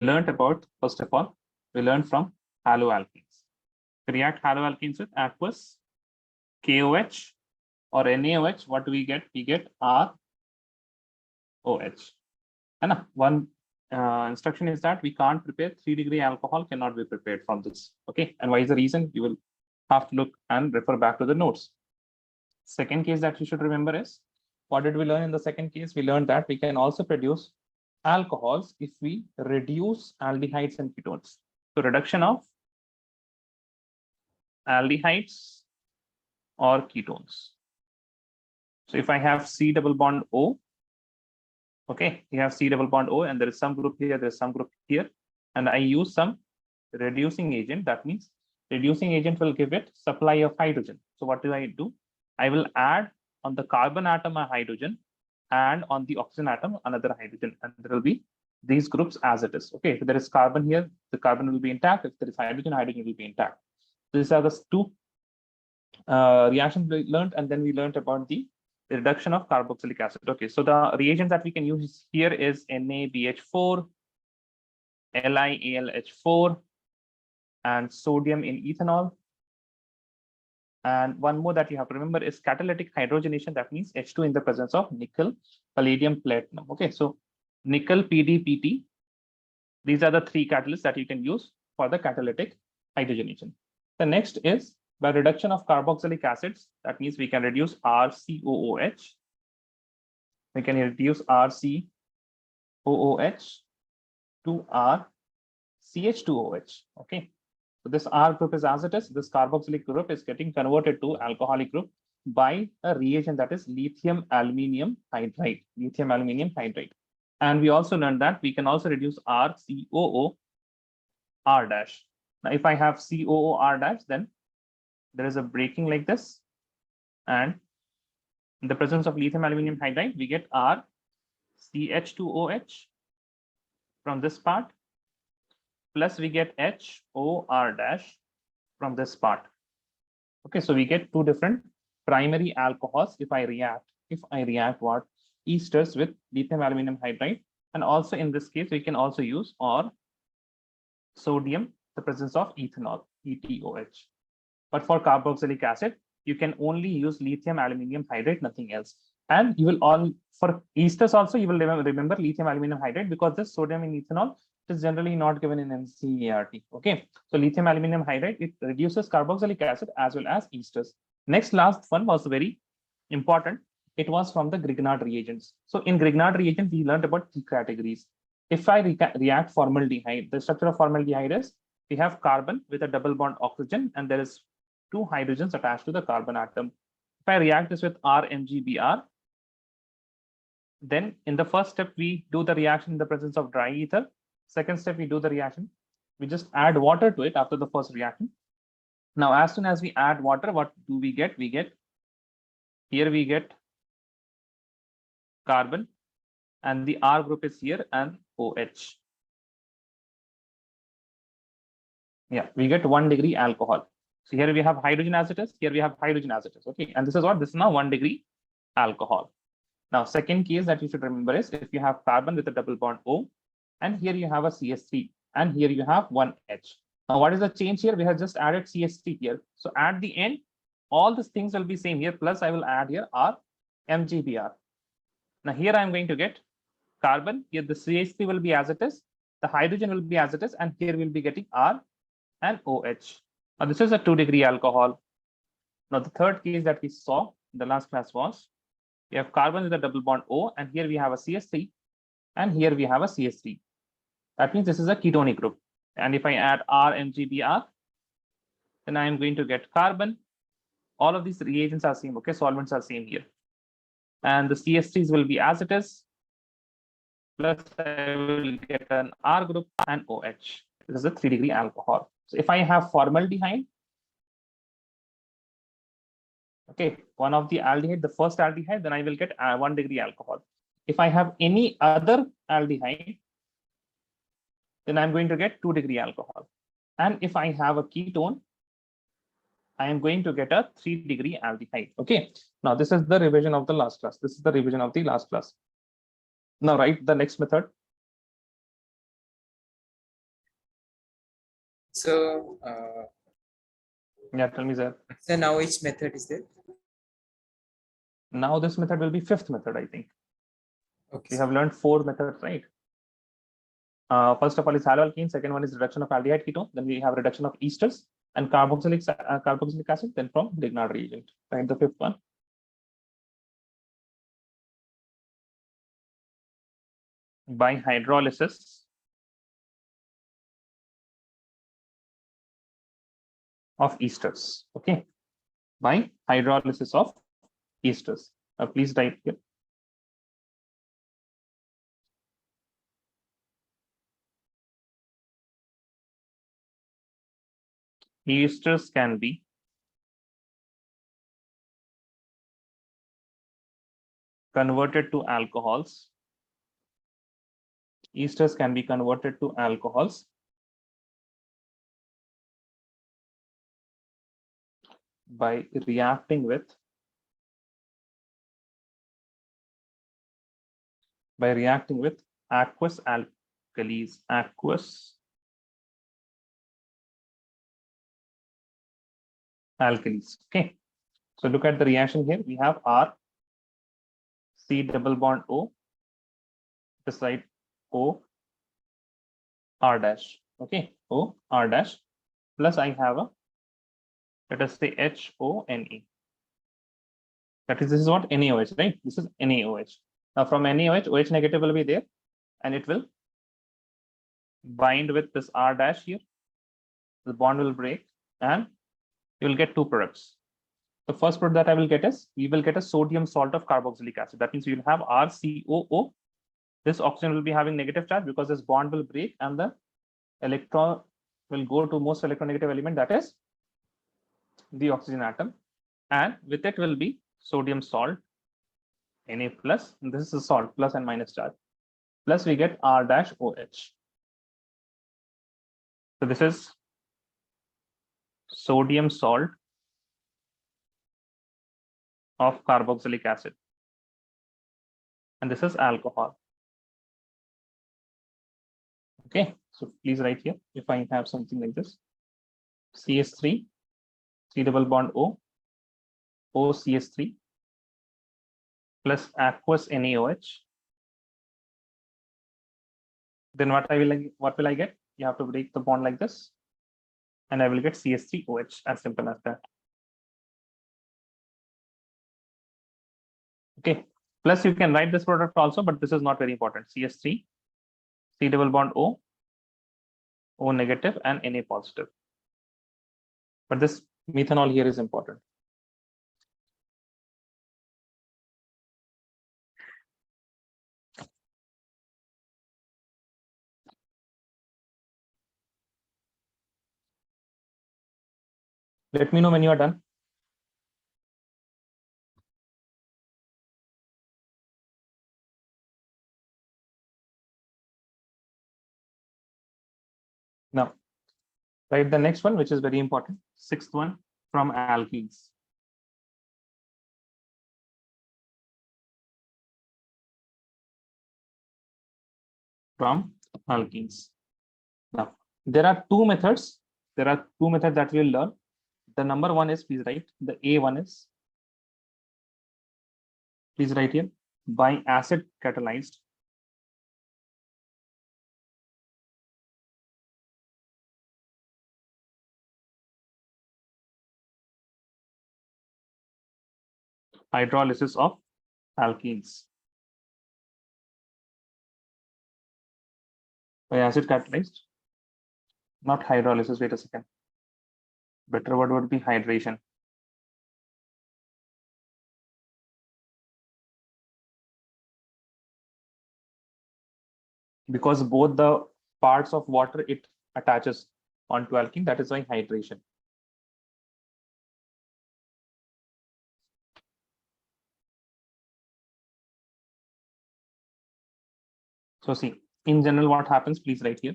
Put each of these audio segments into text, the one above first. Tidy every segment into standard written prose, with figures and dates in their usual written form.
learned about, first of all, we learned from haloalkenes. To react haloalkenes with aqueous KOH or NaOH, what do we get? We get ROH. And one instruction is that we can't prepare 3-degree alcohol, cannot be prepared from this. Okay, and why is the reason? You will have to look and refer back to the notes. Second case that you should remember is, what did we learn in the second case? We learned that we can also produce alcohols if we reduce aldehydes and ketones. So reduction of aldehydes or ketones. So if I have C double bond O, okay, you have C double bond O, and there is some group here, there is some group here, and I use some reducing agent. That means reducing agent will give it supply of hydrogen. So what do? I will add on the carbon atom a hydrogen, and on the oxygen atom another hydrogen, and there will be these groups as it is. Okay, if there is carbon here, the carbon will be intact. If there is hydrogen, hydrogen will be intact. These are the two reactions we learned, and then we learned about the reduction of carboxylic acid. Okay, so the reagents that we can use here is NaBH4, LiAlH4, and sodium in ethanol. And one more that you have to remember is catalytic hydrogenation. That means H2 in the presence of nickel, palladium, platinum. Okay, so nickel, PD, PT. These are the three catalysts that you can use for the catalytic hydrogenation. The next is by reduction of carboxylic acids. That means we can reduce RCOOH. We can reduce RCOOH to RCH2OH. Okay. So this R group is as it is. This carboxylic group is getting converted to alcoholic group by a reagent that is lithium aluminium hydride. Lithium aluminium hydride. And we also learned that we can also reduce RCOO R dash. Now, if I have COO R dash, then there is a breaking like this. And in the presence of lithium aluminium hydride, we get RCH2OH from this part, plus we get HOR dash from this part. Okay, so we get two different primary alcohols if I react what? Esters with lithium aluminum hydride. And also in this case, we can also use or sodium, the presence of ethanol, ETOH. But for carboxylic acid, you can only use lithium aluminum hydride, nothing else. And you will all, for esters also, you will remember lithium aluminum hydride, because this sodium in ethanol is generally not given in NCERT. Okay, so lithium aluminum hydride, it reduces carboxylic acid as well as esters. Next, last one was very important. It was from the Grignard reagents. So in Grignard reagents, we learned about three categories. If I react formaldehyde, the structure of formaldehyde is we have carbon with a double bond oxygen, and there is two hydrogens attached to the carbon atom. If I react this with RMgBr, then in the first step, we do the reaction in the presence of dry ether. Second step, we do the reaction. We just add water to it after the first reaction. Now, as soon as we add water, what do we get? We get carbon, and the R group is here, and OH. Yeah, we get 1 degree alcohol. So here we have hydrogen as it is, here we have hydrogen as it is. Okay, and this is what? This is now 1 degree alcohol. Now, second case that you should remember is if you have carbon with a double bond O, and here you have a CS3, and here you have one H. Now, what is the change here? We have just added CS3 here. So at the end, all these things will be same here, plus I will add here RMgBr. Now here I'm going to get carbon, here the CH3 will be as it is, the hydrogen will be as it is, and here we'll be getting R and OH. Now this is a 2 degree alcohol. Now the third case that we saw in the last class was, we have carbon with a double bond O, and here we have a CS3, and here we have a CS3. That means this is a ketonic group. And if I add RMgBr, then I am going to get carbon. All of these reagents are same, okay, solvents are same here. And the CS3s will be as it is, plus I will get an R group and OH. This is a 3 degree alcohol. So if I have formaldehyde, okay, one of the aldehyde, the first aldehyde, then I will get 1 degree alcohol. If I have any other aldehyde, then I'm going to get 2 degree alcohol. And if I have a ketone, I am going to get a 3 degree aldehyde. Okay. Now this is the revision of the last class. This is the revision of the last class. Now write the next method. So, Yeah, tell me, sir. so now which method is there? Now this method will be fifth method, I think. Okay. We have learned 4 methods, right? First of all is haloalkene. Second one is reduction of aldehyde ketone. Then we have reduction of esters and carboxylic acid. Then from Grignard reagent. Right, the fifth one. By hydrolysis of esters. Okay, by hydrolysis of esters. Please write here. Esters can be converted to alcohols. Esters can be converted to alcohols by reacting with aqueous alkalis. Aqueous alkalis. Okay, so look at the reaction here. We have R, C double bond O, this side O, R dash. Okay, O, R dash, plus I have a, let us say HONE. That is, this is what NaOH, right? This is NaOH. Now from NaOH, OH negative will be there and it will bind with this R dash here. The bond will break and you will get 2 products. The first product that I will get is, we will get a sodium salt of carboxylic acid. That means you will have RCOO. This oxygen will be having negative charge because this bond will break and the electron will go to most electronegative element, that is the oxygen atom, and with it will be sodium salt Na plus, and this is a salt plus and minus charge, plus we get R dash OH. So this is sodium salt of carboxylic acid, and this is alcohol. Okay, so please write here, if I have something like this, CH3, 3 double bond O, OCH3 plus aqueous NaOH. Then what will I get? You have to break the bond like this, and I will get CH3OH, as simple as that. Okay, plus you can write this product also, but this is not very important. CH3, C double bond O, O negative and Na positive. But this methanol here is important. Let me know when you are done. Now, write the next one, which is very important. 6th one, from alkenes. From alkenes. Now, there are 2 methods. There are 2 methods that we'll learn. The number 1 is, please write, the A1 is, please write here, by acid catalyzed hydrolysis of alkenes. By acid catalyzed, not hydrolysis, wait a second. Better word would be hydration. Because both the parts of water it attaches onto alkene, that is why hydration. So see, in general, what happens, please write here.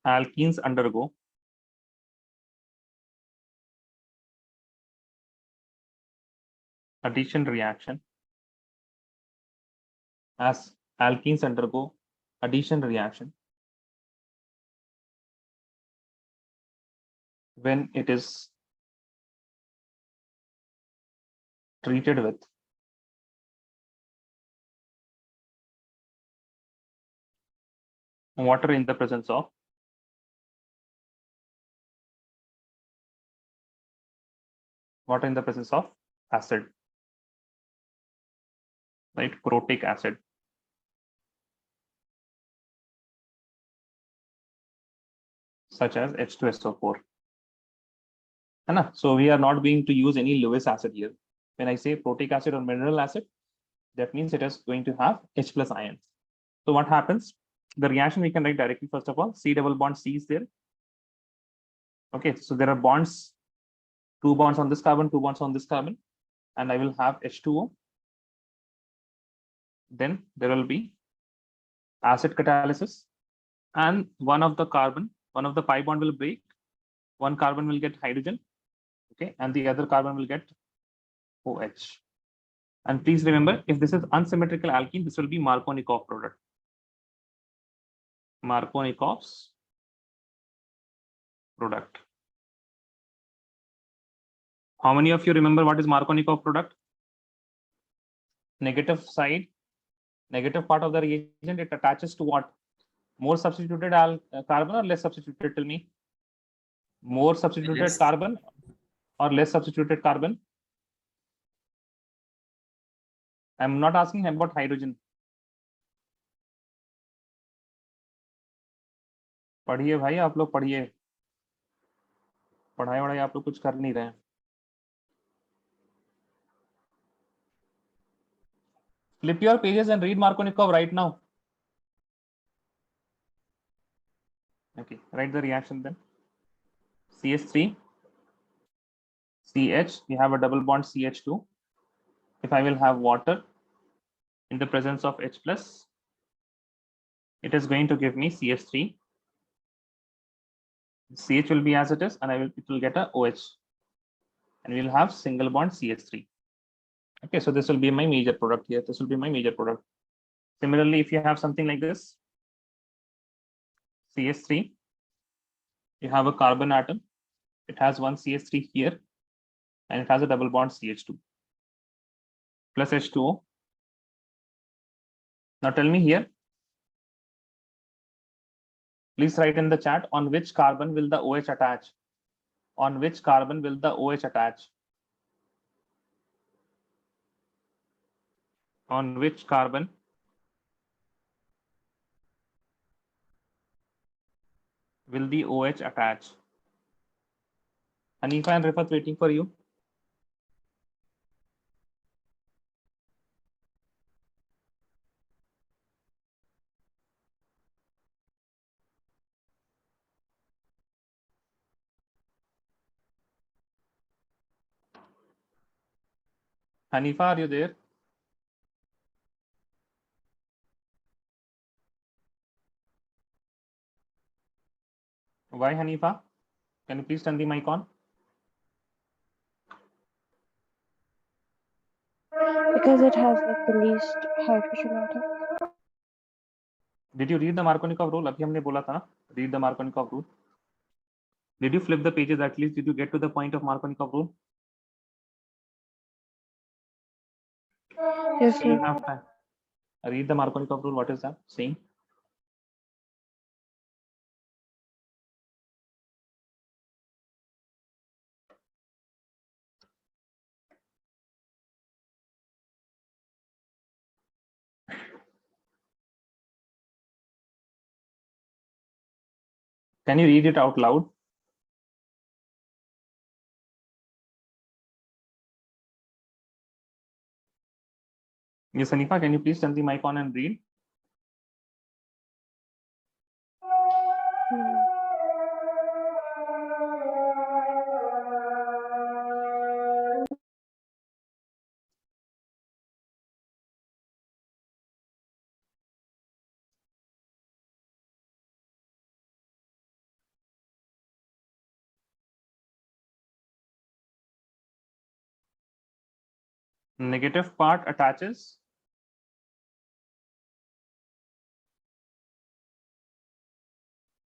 Alkenes undergo addition reaction, as alkenes undergo addition reaction when it is treated with water in the presence of acid, right? Protic acid. Such as H2SO4. So we are not going to use any Lewis acid here. When I say protic acid or mineral acid, that means it is going to have H plus ions. So what happens? The reaction we can write directly. First of all, C double bond C is there. Okay, so there are bonds, 2 bonds on this carbon, 2 bonds on this carbon, and I will have H2O. Then there will be acid catalysis, and one of the pi bond will break, one carbon will get hydrogen, okay, and the other carbon will get OH. And please remember, if this is unsymmetrical alkene, this will be Markovnikov product. Markovnikov's product. How many of you remember what is Markovnikov product? Negative side, negative part of the reagent, it attaches to what? More substituted carbon or less substituted? Tell me. More substituted carbon or less substituted carbon? I'm not asking about hydrogen. पढ़िए भाई, आप लोग पढ़िए. पढ़ाई वढ़ाई आप लोग कुछ कर नहीं रहे हैं. Flip your pages and read Markovnikov right now. Okay, write the reaction then. CH3, CH, we have a double bond CH2. If I will have water in the presence of H plus, it is going to give me CH3. CH will be as it is, and it will get a OH, and we'll have single bond CH3. Okay, so this will be my major product here. This will be my major product. Similarly, if you have something like this, CH3, you have a carbon atom. It has one CH3 here, and it has a double bond CH2 plus H2O. Now tell me here, please write in the chat, on which carbon will the OH attach? On which carbon will the OH attach? On which carbon will the OH attach? Hanifa and Rifat waiting for you. Hanifa, are you there? Why, Hanifa? Can you please turn the mic on? Because it has like the least hydrogen atom. Did you read the Markovnikov rule? अभी हमने बोला था ना, read the Markovnikov rule. Did you flip the pages at least? Did you get to the point of Markovnikov rule? Yes, Do you sir. have time? Read the Markovnikov rule. What is that saying? Can you read it out loud? Yes, Hanifa, can you please turn the mic on and read? Negative part attaches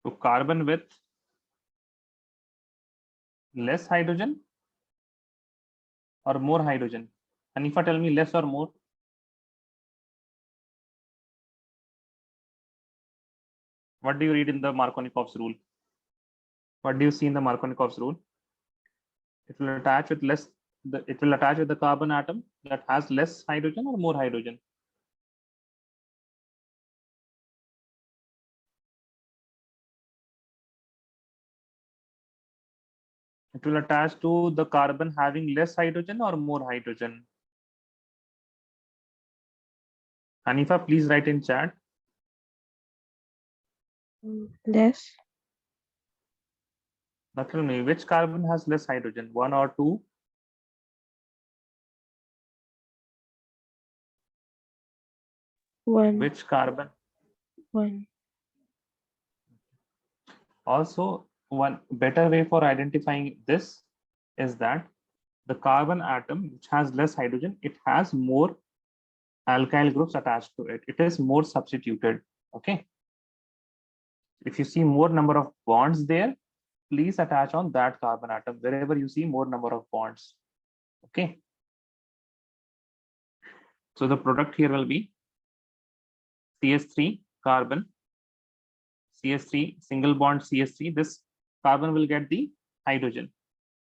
to carbon with less hydrogen or more hydrogen. Hanifa, tell me, less or more? What do you read in the Markovnikov's rule? What do you see in the Markovnikov's rule? It will attach with it will attach with the carbon atom that has less hydrogen or more hydrogen. It will attach to the carbon having less hydrogen or more hydrogen. Hanifa, please write in chat. Less. Now tell me, which carbon has less hydrogen, 1 or 2? One. Which carbon? One. Also, one better way for identifying this is that the carbon atom which has less hydrogen, it has more alkyl groups attached to it. It is more substituted. Okay. If you see more number of bonds there, please attach on that carbon atom wherever you see more number of bonds. Okay. So the product here will be CH3 carbon, CH3 single bond CH3. This carbon will get the hydrogen.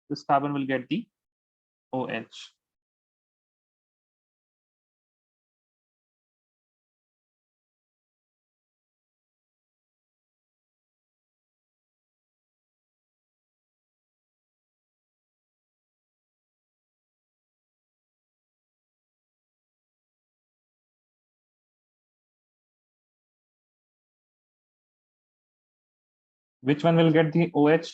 This carbon will get the OH. Which one will get the OH?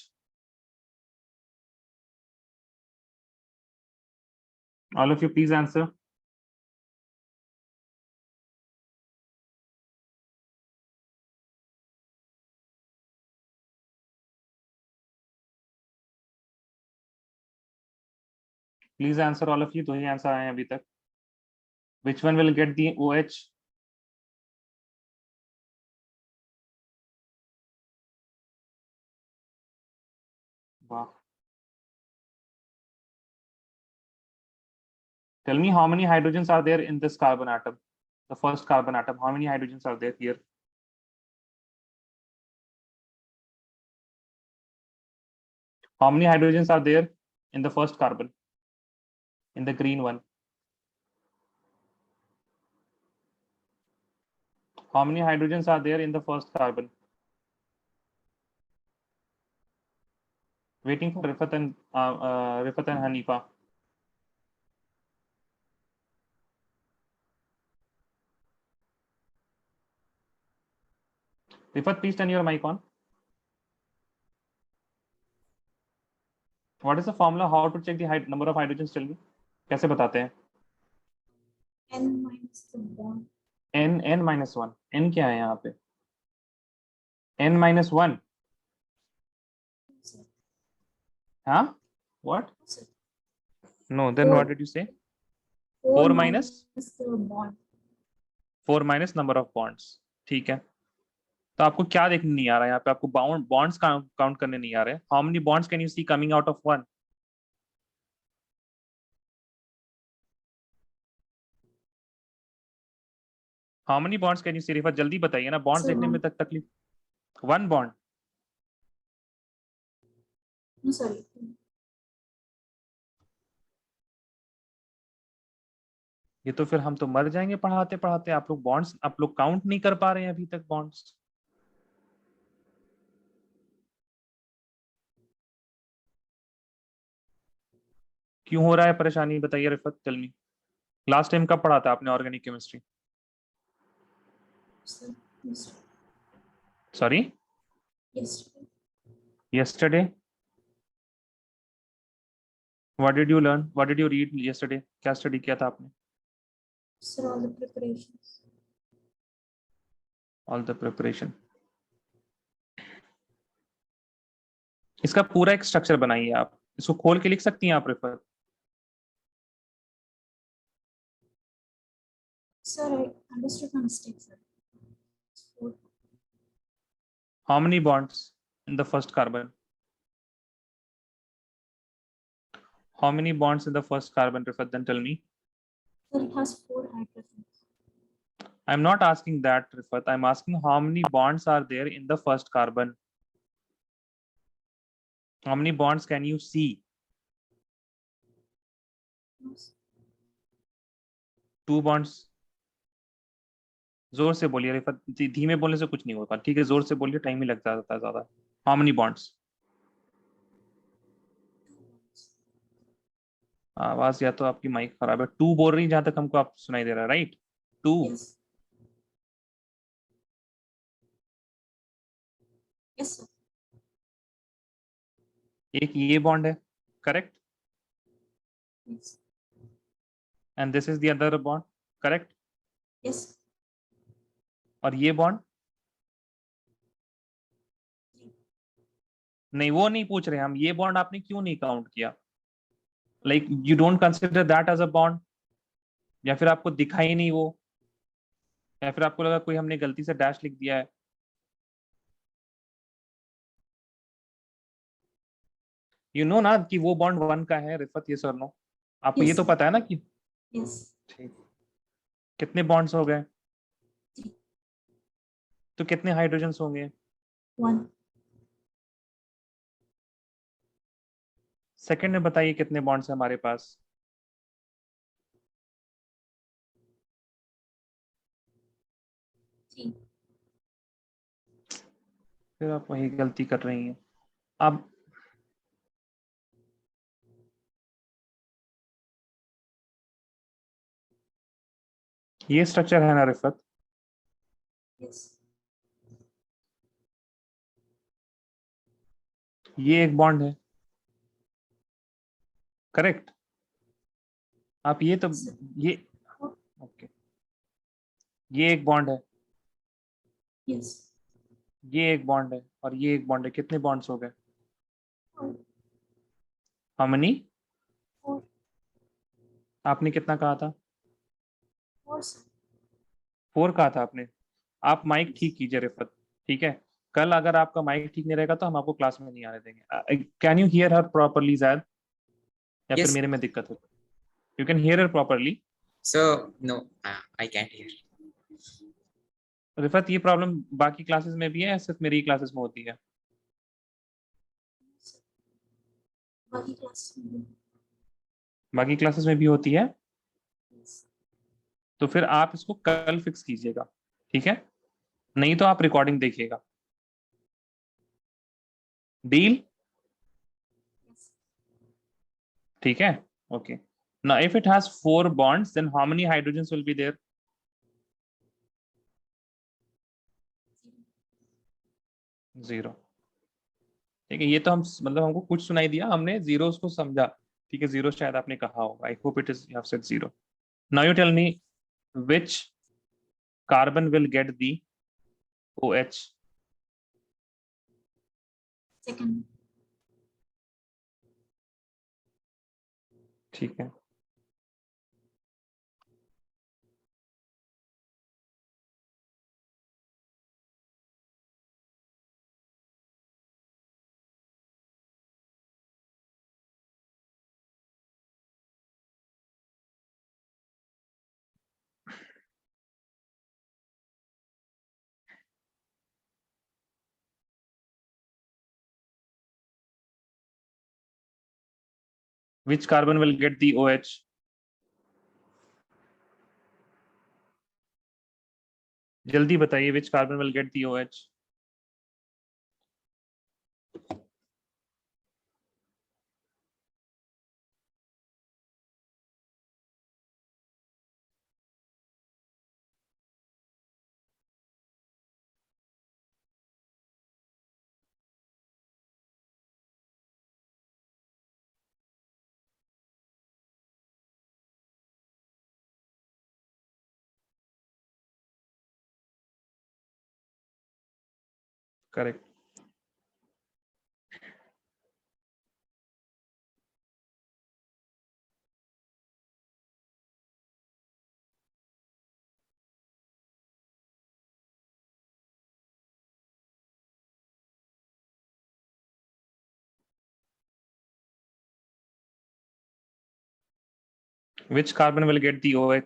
All of you, please answer. Please answer, all of you. दो ही answer आए हैं अभी तक. Which one will get the OH? Wow. Tell me how many hydrogens are there in this carbon atom? The first carbon atom. How many hydrogens are there here? How many hydrogens are there in the first carbon? In the green one. How many hydrogens are there in the first carbon? Waiting for Rifat and Hanifa. Rifat, please turn your mic on. What is the formula? How to check the number of hydrogens? Tell me. कैसे बताते हैं? n minus the bond. n minus 1. n क्या है यहाँ पे? n minus 1. Sir. Huh? What? Sir. No, then Four. what did you say? 4 4 minus? the bond. 4 minus number of bonds. ठीक है. तो आपको क्या देखने नहीं आ रहा है यहाँ पे? आपको bonds काउंट करने नहीं आ रहे. How many bonds can you see coming out of one? How many bonds can you see? Rifat जल्दी बताइए ना. Bonds Sir, देखने में तक तकलीफ. One bond. No, sorry. ये तो फिर हम तो मर जाएंगे पढ़ाते पढ़ाते. आप लोग bonds, आप लोग काउंट नहीं कर पा रहे हैं अभी तक bonds. क्यों हो रहा है परेशानी? बताइए Rifat, tell me. Last time कब पढ़ा था आपने organic chemistry? Sir. Yes. Sorry, Yes. yesterday. What did you learn? What did you read yesterday? क्या स्टडी किया था आपने? Sir, all the preparations. All the preparation. इसका पूरा एक स्ट्रक्चर बनाइए आप. इसको खोल के लिख सकती हैं आप refer. Sir, I understood my mistake, sir. It's 4. How many bonds in the first carbon? How many bonds in the first carbon, Rifat? Then tell me. Sir, it has 4 hydrogens. I'm not asking that, Rifat. I'm asking how many bonds are there in the first carbon? How many bonds can you see? No, sir. 2 bonds. जोर से बोलिए रिफत, धीमे बोलने से कुछ नहीं होता, ठीक है? जोर से बोलिए, टाइम ही लग जाता है ज्यादा. How many bonds? आवाज या तो आपकी माइक खराब है. 2 बोल रही जहां तक हमको आप सुनाई दे रहा है, राइट? 2. Yes. Yes, sir. एक ये बॉन्ड है, correct? Yes. And this is the other bond, correct? Yes. और ये बॉन्ड नहीं, वो नहीं पूछ रहे हम. ये बॉन्ड आपने क्यों नहीं काउंट किया? Like you don't consider that as a bond, या फिर आपको दिखा ही नहीं वो, या फिर आपको लगा कोई हमने गलती से डैश लिख दिया है? यू नो ना कि वो बॉन्ड 1 का है, रिफत? ये सर नो, आपको ये Yes, तो sir. पता है ना कि Yes. ठीक. कितने बॉन्ड्स हो गए? 3. तो कितने हाइड्रोजन्स होंगे? 1. सेकंड में बताइए कितने बॉन्ड्स हैं हमारे पास? 3. फिर आप वही गलती कर रही हैं. अब ये स्ट्रक्चर है ना रिफत, Yes. ये एक बॉन्ड है, करेक्ट? आप ये तो Sir. ये ओके, ये एक बॉन्ड है, Yes. ये एक बॉन्ड है, और ये एक बॉन्ड है. कितने बॉन्ड्स हो गए? 4. How many? 4. आपने कितना कहा था? 4, sir. 4 कहा था आपने. आप माइक ठीक कीजिए रिफत, ठीक है? कल अगर आपका माइक ठीक नहीं रहेगा तो हम आपको क्लास में नहीं आने देंगे. Can you here her properly Zaid, या फिर Yes. मेरे में दिक्कत है? You can hear her properly. So no, I can't hear. Rifat, ये प्रॉब्लम बाकी क्लासेस में भी है या सिर्फ मेरी क्लासेस में होती है? बाकी क्लास में. बाकी क्लासेस में भी होती है? Yes. तो फिर आप इसको कल फिक्स कीजिएगा, ठीक है? नहीं तो आप रिकॉर्डिंग देखिएगा. डील? Yes. ठीक है, okay. Now if it has 4 bonds, then how many hydrogens will be there? 0. ठीक है, ये तो हम मतलब हमको कुछ सुनाई दिया, हमने जीरोस को समझा. ठीक है, 0 शायद आपने कहा होगा. I hope it is you have said 0. Now you tell me which carbon will get the OH? Second. ठीक है. Which carbon will get the OH? जल्दी बताइए, which carbon will get the OH? Correct. Which carbon will get the OH?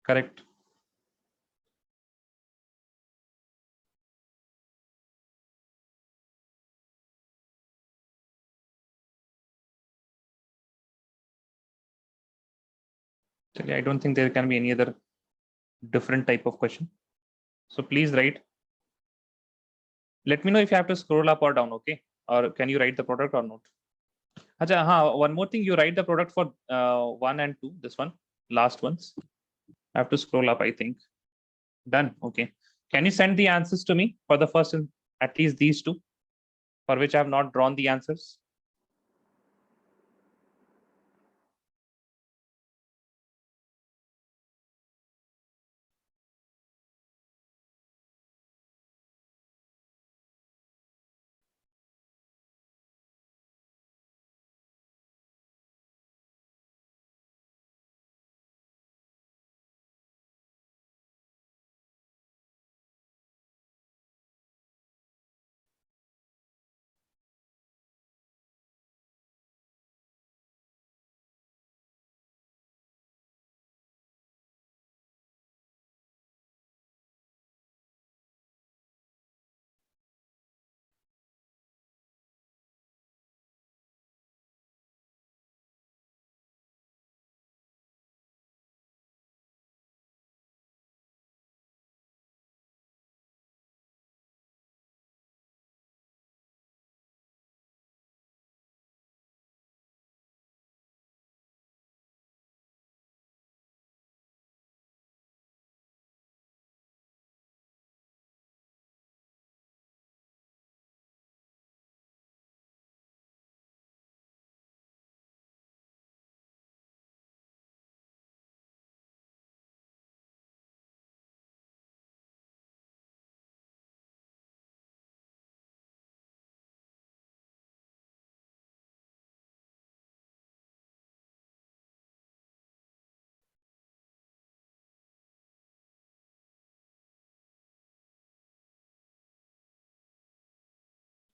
Correct. Actually, I don't think there can be any other different type of question. So please write. Let me know if you have to scroll up or down, okay? Or can you write the product or not? Acha, one more thing, you write the product for 1 and 2, this one, last ones. I have to scroll up, I think. Done, okay. Can you send the answers to me for the first, at least these two, for which I have not drawn the answers?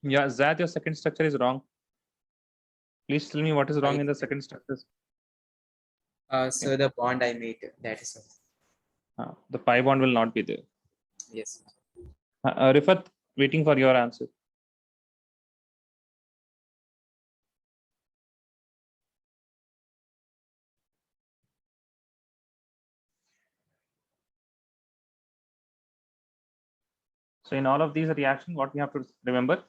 Yeah, Zad, your second structure is wrong. Please tell me what is wrong in the second structure. So the bond I made, that is all. The pi bond will not be there. Yes. Rifat, waiting for your answer. So in all of these reactions, what we have to remember,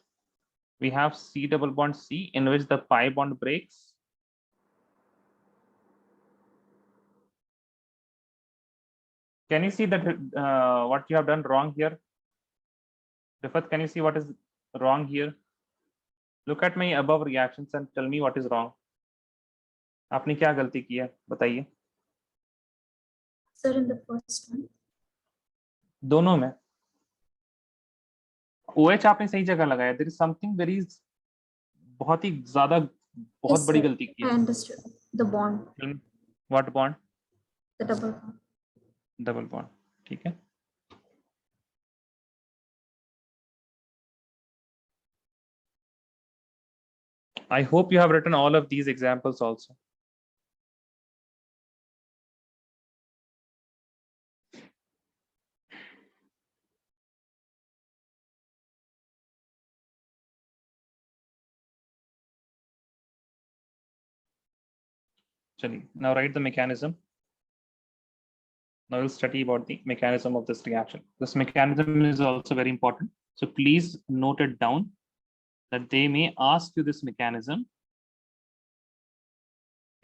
we have C double bond C in which the pi bond breaks. Can you see that what you have done wrong here? Rifat, can you see what is wrong here? Look at my above reactions and tell me what is wrong. आपने क्या गलती की है बताइए? Sir, in the first one. दोनों में OH आपने सही जगह लगाया. There is something very बहुत ही ज्यादा बहुत Yes, बड़ी sir. गलती की I है. understood. The bond, What bond? the double bond. Double bond. ठीक है. I hope you have written all of these examples also. Now write the mechanism. Now we'll study about the mechanism of this reaction. This mechanism is also very important. So please note it down that they may ask you this mechanism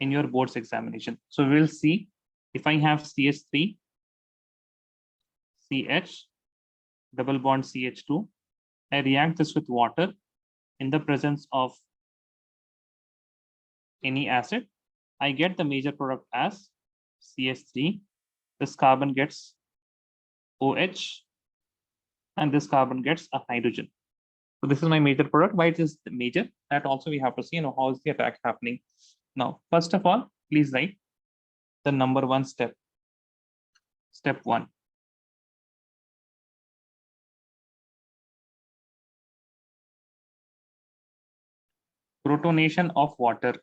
in your board's examination. So we'll see if I have CH3, CH, double bond CH2, I react this with water in the presence of any acid, I get the major product as CH3. This carbon gets OH and this carbon gets a hydrogen. So this is my major product. Why it is the major? That also we have to see, how is the attack happening. Now, first of all, please write the number one step. Step one. Protonation of water.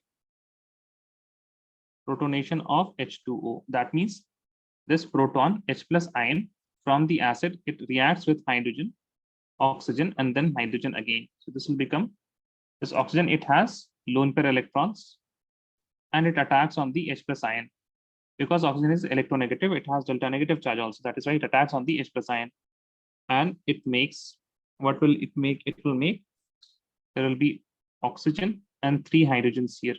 Protonation of H2O. That means this proton, H plus ion from the acid, it reacts with hydrogen, oxygen, and then hydrogen again. So this will become, this oxygen, it has lone pair electrons and it attacks on the H plus ion. Because oxygen is electronegative, it has delta negative charge also. That is why it attacks on the H plus ion. And it makes, what will it make? It will make, there will be oxygen and 3 hydrogens here.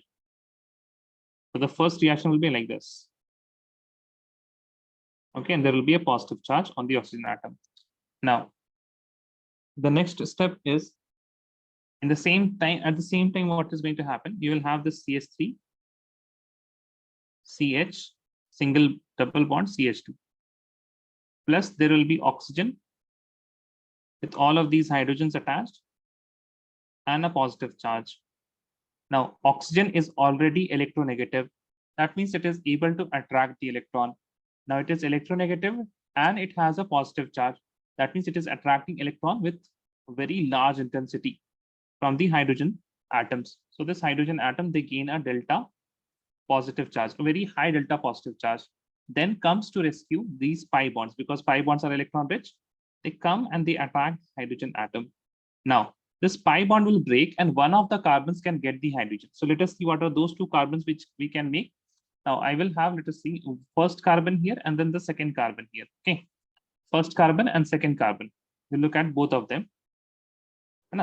So the first reaction will be like this. Okay, and there will be a positive charge on the oxygen atom. Now, the next step is, in the same time, at the same time, what is going to happen? You will have this CH3, CH, single double bond CH2. Plus there will be oxygen with all of these hydrogens attached and a positive charge. Now, oxygen is already electronegative. That means it is able to attract the electron. Now it is electronegative and it has a positive charge. That means it is attracting electron with very large intensity from the hydrogen atoms. So this hydrogen atom, they gain a delta positive charge, a very high delta positive charge. Then comes to rescue these pi bonds, because pi bonds are electron rich. They come and they attack hydrogen atom. Now, this pi bond will break and one of the carbons can get the hydrogen. So let us see what are those 2 carbons which we can make. Now I will have, let us see, first carbon here and then the second carbon here. Okay, first carbon and second carbon. We'll look at both of them.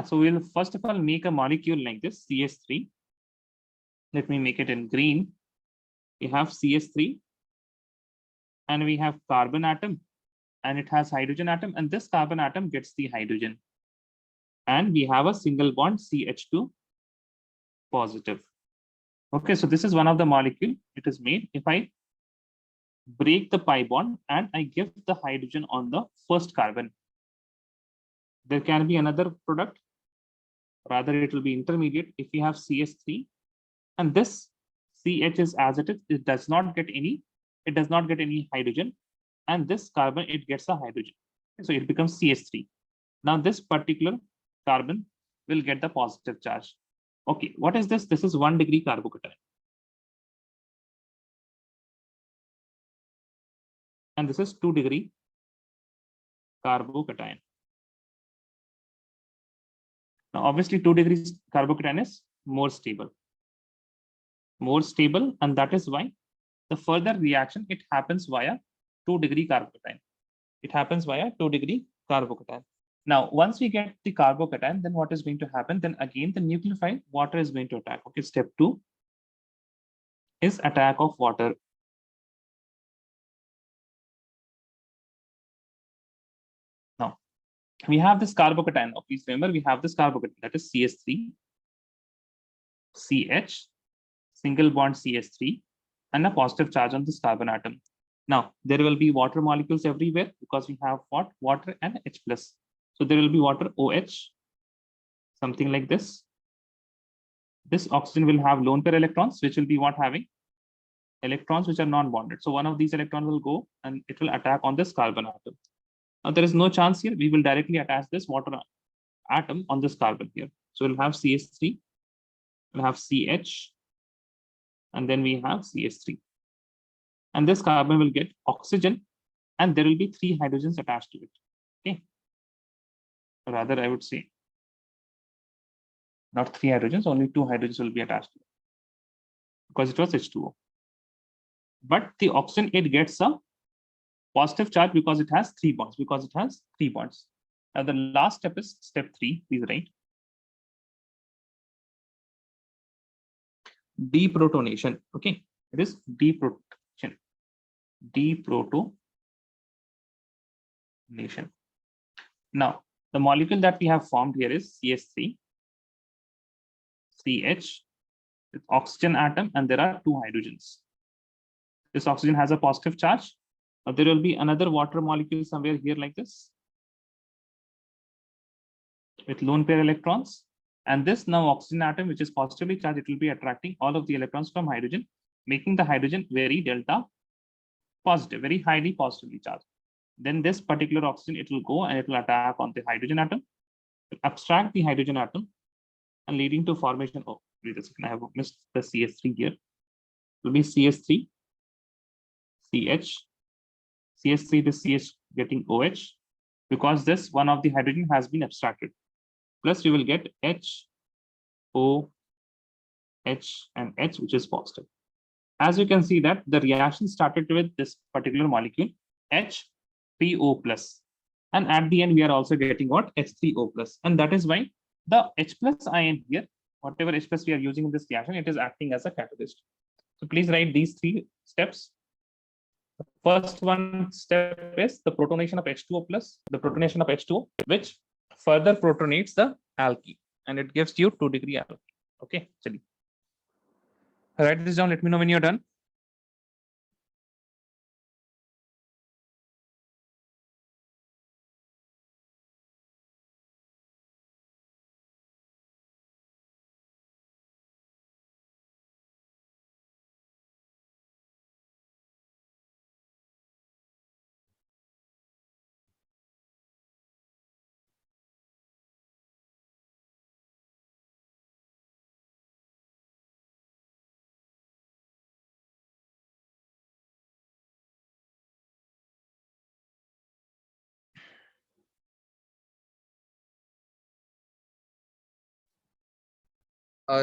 So we'll first of all make a molecule like this, CH3. Let me make it in green. We have CH3 and we have carbon atom and it has hydrogen atom, and this carbon atom gets the hydrogen. And we have a single bond CH2 positive. Okay, so this is one of the molecule it is made. If I break the pi bond and I give the hydrogen on the first carbon, there can be another product. Rather, it will be intermediate. If we have CH3 and this CH is as it is, it does not get any hydrogen, and this carbon, it gets a hydrogen. So it becomes CH3. Now this particular carbon will get the positive charge. Okay, what is this? This is 1 degree carbocation. And this is 2 degree carbocation. Now, obviously 2 degrees carbocation is more stable, and that is why the further reaction, it happens via 2 degree carbocation. It happens via 2 degree carbocation. Now, once we get the carbocation, then what is going to happen? Then again, the nucleophile water is going to attack. Okay, step 2 is attack of water. Now, we have this carbocation. Now, please remember, we have this carbocation, that is CH3, CH, single bond CH3, and a positive charge on this carbon atom. Now, there will be water molecules everywhere because we have what? Water and H plus. So there will be water OH, something like this. This oxygen will have lone pair electrons, which will be what? Having electrons which are non-bonded. So one of these electrons will go and it will attack on this carbon atom. Now there is no chance here. We will directly attach this water atom on this carbon here. So we'll have CH3, we'll have CH, and then we have CH3. And this carbon will get oxygen, and there will be 3 hydrogens attached to it. Okay. Rather, I would say not 3 hydrogens, only 2 hydrogens will be attached to it because it was H2O. But the oxygen, it gets a positive charge because it has 3 bonds, Now the last step is step 3, please write. Deprotonation. Okay, it is deprotonation. Deprotonation. Now, the molecule that we have formed here is CH3, CH, with oxygen atom, and there are 2 hydrogens. This oxygen has a positive charge. Now, there will be another water molecule somewhere here like this. with lone pair electrons. And this now oxygen atom, which is positively charged, it will be attracting all of the electrons from hydrogen, making the hydrogen very delta positive, very highly positively charged. Then this particular oxygen, it will go and it will attack on the hydrogen atom, abstract the hydrogen atom, and leading to formation. Oh, wait a second, I have missed the CH3 here. It will be CH3, CH, CH3 to CH getting OH, because this one of the hydrogen has been abstracted. Plus we will get H, O, H, and H, which is positive. As you can see that the reaction started with this particular molecule, H3O plus. And at the end, we are also getting what? H3O plus. And that is why the H plus ion here, whatever H plus we are using in this reaction, it is acting as a catalyst. So please write these 3 steps. The first one step is the protonation of H2O plus, the protonation of H2O, which further protonates the alkene, and it gives you 2-degree alkene. Okay, chali. Write this down. Let me know when you're done.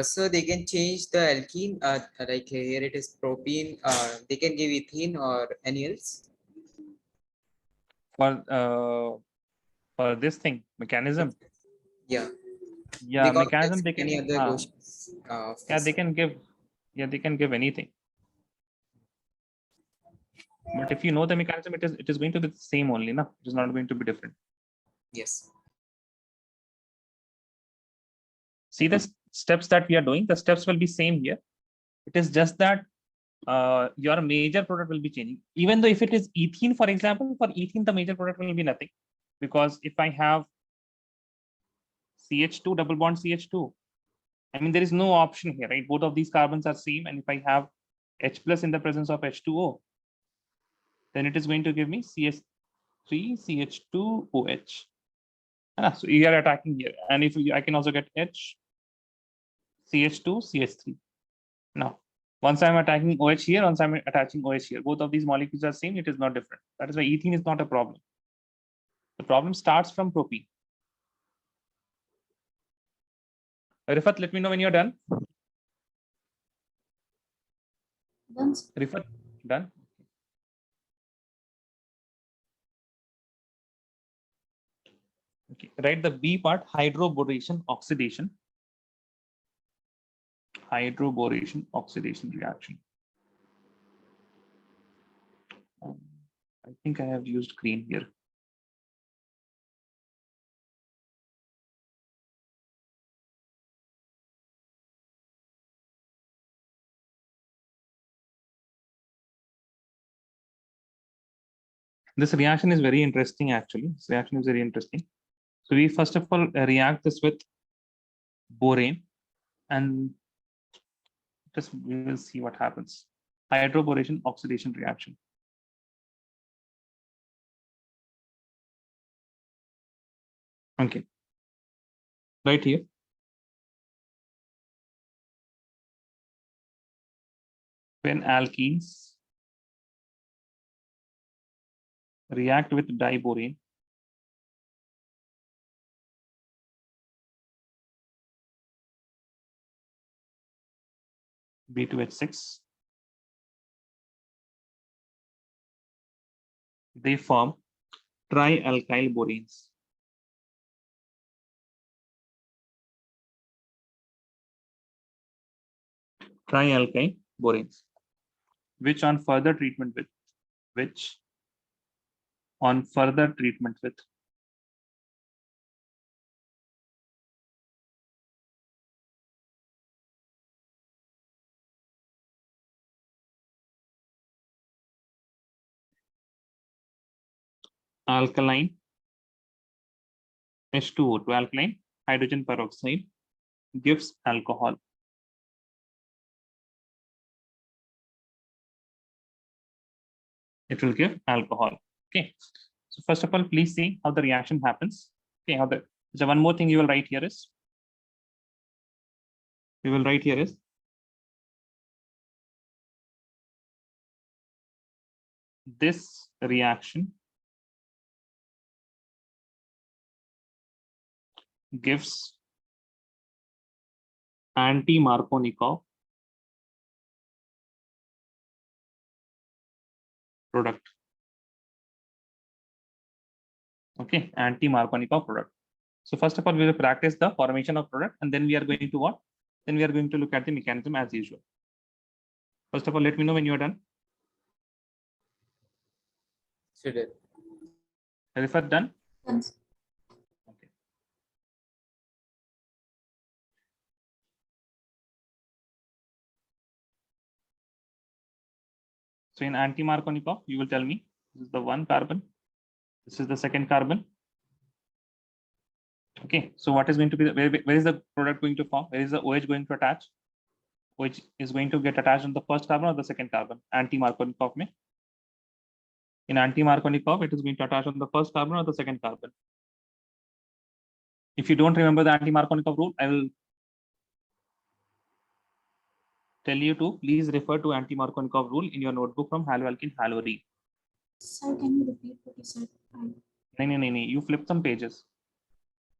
So they can change the alkene, like here it is propene, they can give ethene or any else. For this thing, mechanism. Yeah. Yeah, Because mechanism there's they can. any other questions. Yeah, they can give. Yeah, they can give anything. But if you know the mechanism, it is going to be the same only, no? It is not going to be different. Yes. See the steps that we are doing. The steps will be same here. It is just that your major product will be changing. Even though if it is ethene, for example, for ethene the major product will be nothing, because if I have CH2 double bond CH2, I mean there is no option here, right? Both of these carbons are same, and if I have H plus in the presence of H2O, then it is going to give me CH3 CH2 OH. So you are attacking here, and if I can also get H CH2 CH3. Now once I'm attacking OH here, once I'm attaching OH here, both of these molecules are same. It is not different. That is why ethene is not a problem. The problem starts from propene. Rifat, let me know when you're done. Done, sir. Rifat, done. Okay, write the B part, hydroboration oxidation. Hydroboration oxidation reaction. I think I have used green here. This reaction is very interesting, actually. This reaction is very interesting. So we first of all react this with borane, and just we will see what happens. Hydroboration oxidation reaction. Okay. Right here. When alkenes react with diborane, B2H6, they form trialkyl boranes. Trialkyl boranes, which on further treatment with alkaline H2O to alkaline hydrogen peroxide gives alcohol. It will give alcohol. Okay. So first of all, please see how the reaction happens. Okay. So one more thing you will write here is, this reaction gives anti-Markovnikov product. Okay, anti-Markovnikov product. So first of all, we will practice the formation of product, and then we are going to what? Then we are going to look at the mechanism as usual. First of all, let me know when you are done. Should it? Rifat done? Yes. Okay. So in anti-Markovnikov, you will tell me this is the one carbon, this is the second carbon. Okay, so what is going to be the, where is the product going to form? Where is the OH going to attach? Which is going to get attached on the first carbon or the second carbon? Anti-Markovnikov mein. In anti-Markovnikov, it is going to attach on the first carbon or the second carbon. If you don't remember the anti-Markovnikov rule, I will tell you to please refer to anti-Markovnikov rule in your notebook from haloalkene halorine. Sir, can you repeat what you said? नहीं, you flip some pages.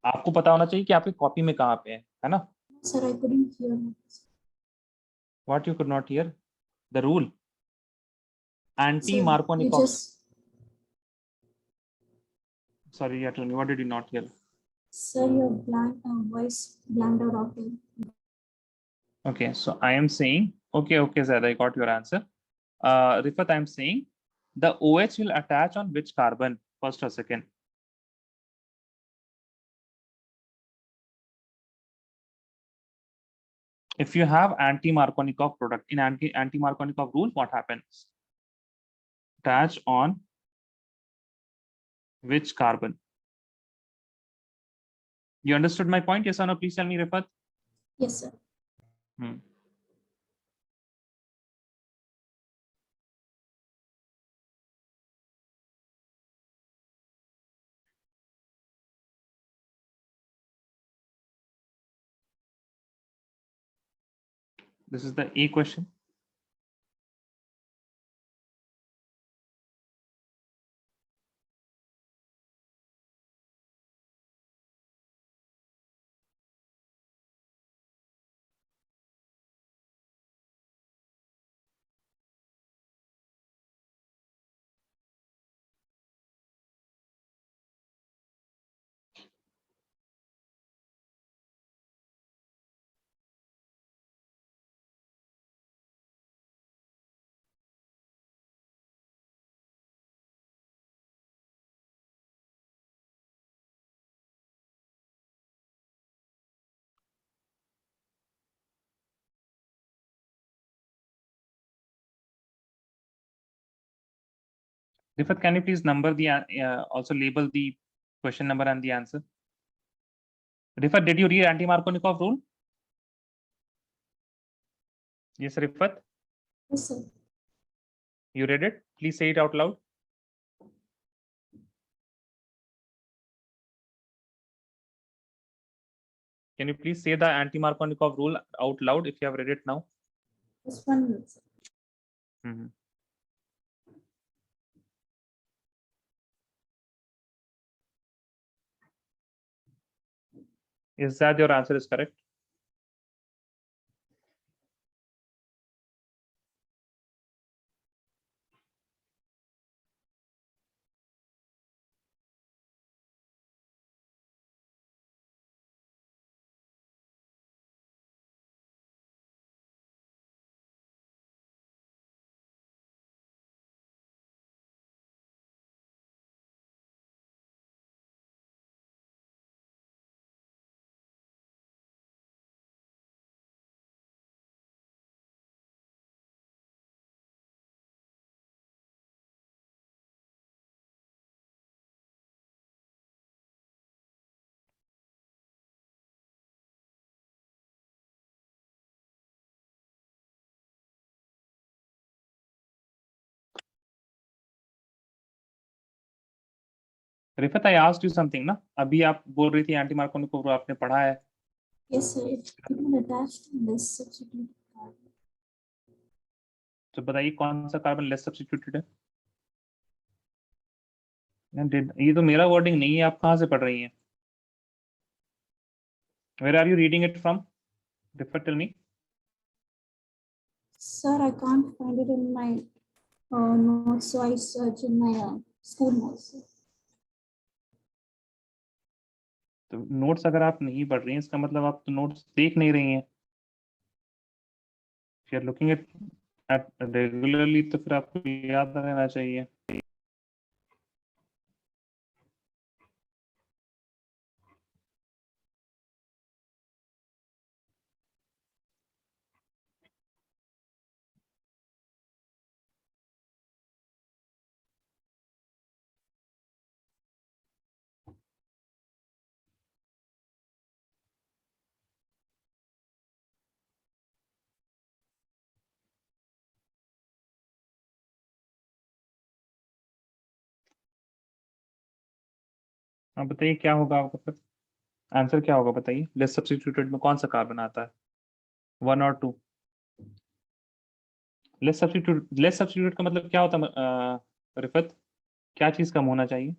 आपको पता होना चाहिए कि आपकी copy में कहाँ पे है ना? Sir, I couldn't hear what. What you could not hear? The rule. Sir, you Anti-Markovnikov. just, Sorry, you told me. What did you not hear? sir, your voice blanked out after. Okay, so I am saying, okay, Zaid, I got your answer. Rifat, I'm saying the OH will attach on which carbon, first or second? If you have anti-Markovnikov product in anti-Markovnikov rule, what happens? Attach on which carbon? You understood my point? Yes or no? Please tell me, Rifat. Yes, sir. This is the A question. Rifat, can you please number the also label the question number and the answer? Rifat, did you read anti-Markovnikov rule? Yes, Rifat. Yes, sir. You read it? Please say it out loud. Can you please say the anti-Markovnikov rule out loud if you have read it now? Just 1 minute, sir. Is that your answer is correct? Rifat I asked you something ना, अभी आप बोल रही थी anti Markovnikov आपने पढ़ा है, Yes, sir. It will attach to less substituted carbon. तो बताइए कौन सा कार्बन लेस सब्स्टिट्यूटेड है? ये तो मेरा वर्डिंग नहीं है, आप कहाँ से पढ़ रही हैं? Where are you reading it from? Rifat tell me. Sir, I can't find it in my notes, so I search in my school notes. Sir. तो नोट्स अगर आप नहीं पढ़ रही हैं इसका मतलब आप तो नोट्स देख नहीं रही हैं। if you are looking at regularly तो फिर आपको याद रहना चाहिए। आप बताइए क्या होगा आपका फिर आंसर क्या होगा? बताइए लेस सब्स्टिट्यूटेड में कौन सा कार्बन आता है, 1 और 2? लेस सब्स्टिट्यूट का मतलब क्या होता है रिफत? क्या चीज कम होना चाहिए?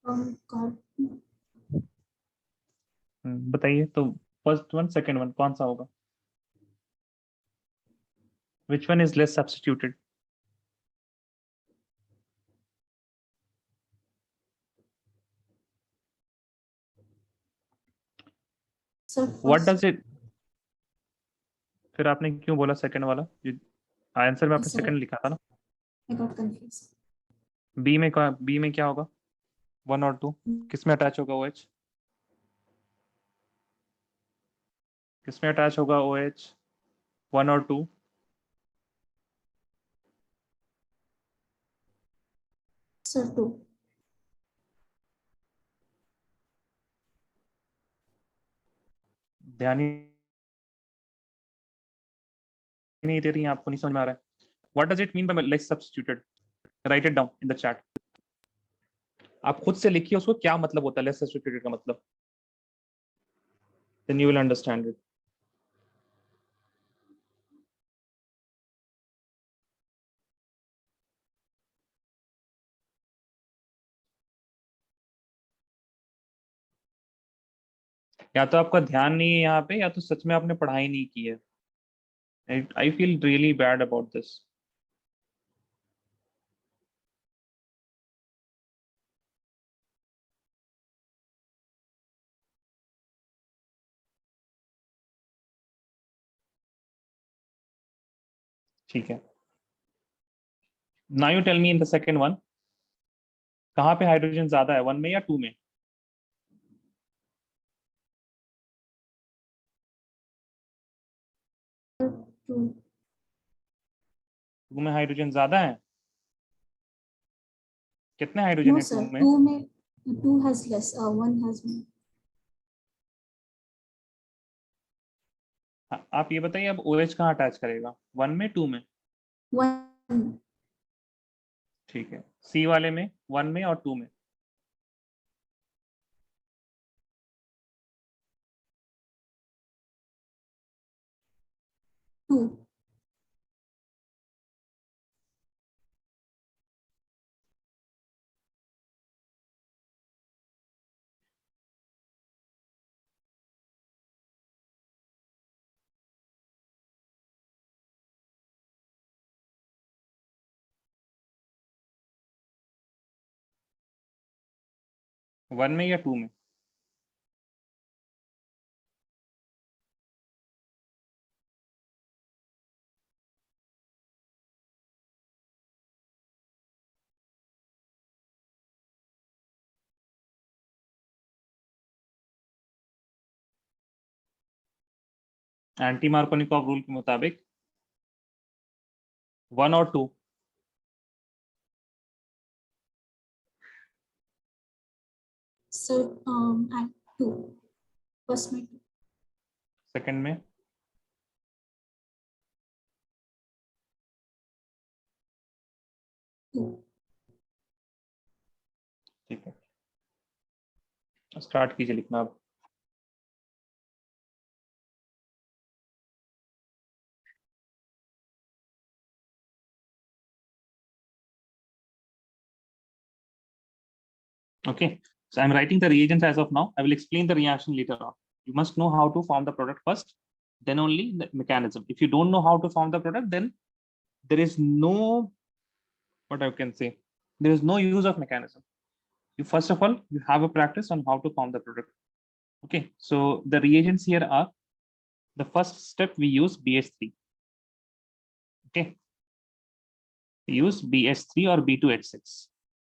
Carbon. बताइए तो फर्स्ट वन सेकंड वन कौन सा होगा? Which one is less substituted? Sir, what first. Does it? फिर आपने क्यों बोला सेकंड वाला? आंसर में आपने Yes, sir. सेकंड लिखा था ना। I got confused. बी में क्या होगा? 1 और 2 किस में अटैच होगा? OH किस में अटैच होगा? OH 1 और 2? Sir, 2. ध्यान ही नहीं दे रही हैं, आपको नहीं समझ में आ रहा है। What does it mean by less substituted? Right it down in the chat. आप खुद से लिखिए उसको क्या मतलब होता है लेस सब्स्टिट्यूटेड का मतलब, then you will understand it. या तो आपका ध्यान नहीं है यहाँ पे, या तो सच में आपने पढ़ाई नहीं की है। I feel really bad about this. ठीक है, now you tell me in the second one, कहाँ पे हाइड्रोजन ज्यादा है, 1 में या 2 में? 2. 2 में हाइड्रोजन ज्यादा है? कितने हाइड्रोजन No, है 2 sir. में? 2 has less. 1 has more. आप ये बताइए अब OH कहाँ अटैच करेगा, 1 में 2 में? 1. ठीक है, सी वाले में 1 में और 2 में? 2. 1 में या 2 में? एंटी मार्कोनिकॉव रूल के मुताबिक 1 और 2? Sir, and 2. First में 2. सेकंड में? ठीक है, स्टार्ट कीजिए लिखना अब। Okay, so I'm writing the reagents as of now. I will explain the reaction later on. You must know how to form the product first, then only the mechanism. If you don't know how to form the product, then there is no, what I can say, there is no use of mechanism. You first of all, you have a practice on how to form the product. Okay, so the reagents here are, the first step we use BH3. Okay, we use BH3 or B2H6.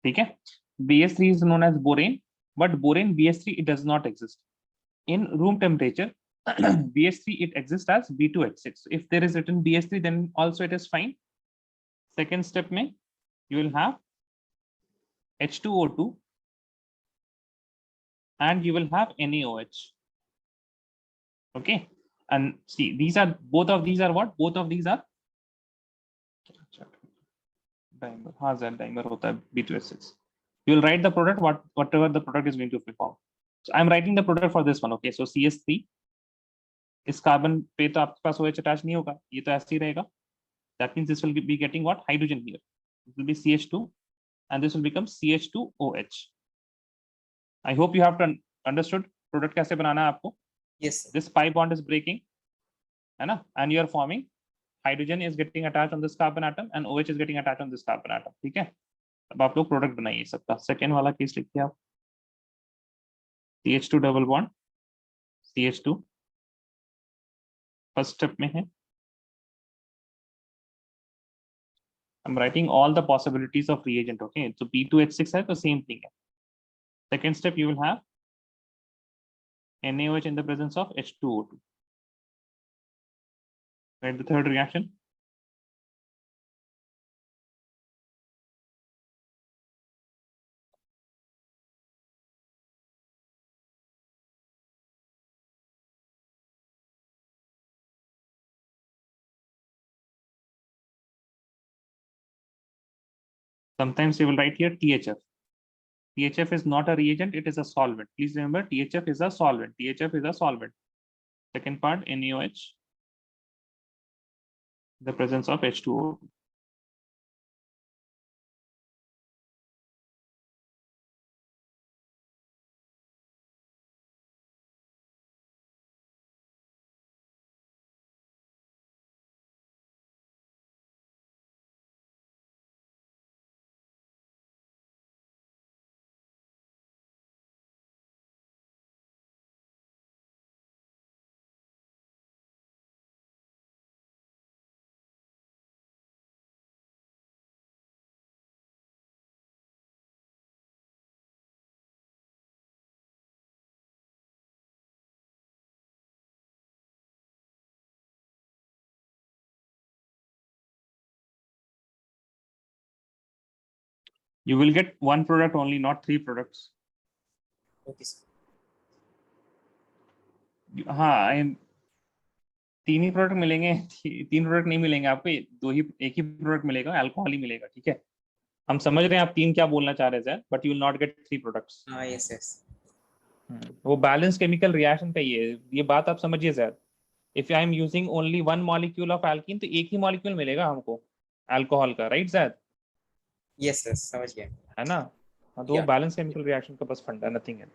Okay, BH3 is known as borane, but borane BH3 it does not exist. In room temperature, BH3 it exists as B2H6. If there is written BH3, then also it is fine. Second step mein, you will have H2O2 and you will have NaOH. Okay, and see, these are, both of these are what? Both of these are dimer. हाँ Z dimer होता है B2H6. You will write the product, whatever the product is going to perform. So I'm writing the product for this one. Okay, so CS3. इस carbon पे तो आपके पास OH attach नहीं होगा, ये तो ऐसे ही रहेगा. That means this will be getting what? Hydrogen here. It will be CH2 and this will become CH2OH. I hope you have understood product कैसे बनाना है आपको. Yes, sir. This pi bond is breaking, है ना, and you are forming hydrogen is getting attached on this carbon atom and OH is getting attached on this carbon atom. ठीक है, अब आप लोग प्रोडक्ट बनाइए सबका. सेकेंड वाला केस लिखिए आप. CH2 double bond CH2 first step में है. I'm writing all the possibilities of reagent. Okay, so B2H6 है तो same thing है. Second step you will have NaOH in the presence of H2O2. Write the third reaction. Sometimes you will write here THF. THF is not a reagent, it is a solvent. Please remember, THF is a solvent. THF is a solvent. Second part, NaOH, the presence of H2O. You will get one product only, not three products. Okay, sir. हाँ, तीन ही product मिलेंगे. तीन product नहीं मिलेंगे आपको, एक ही product मिलेगा, alcohol ही मिलेगा. ठीक है, हम समझ रहे हैं आप तीन क्या बोलना चाह रहे हैं, but you will not get three products. Yes, yes. वो बैलेंस केमिकल रिएक्शन का ये बात आप समझिए sir. If I am using only one molecule of alkene तो एक ही मॉलिक्यूल मिलेगा हमको अल्कोहल का, राइट सर? Yes, sir. समझ गया. है ना, तो वो Yeah. बैलेंस केमिकल रिएक्शन का बस फंडा, नथिंग है.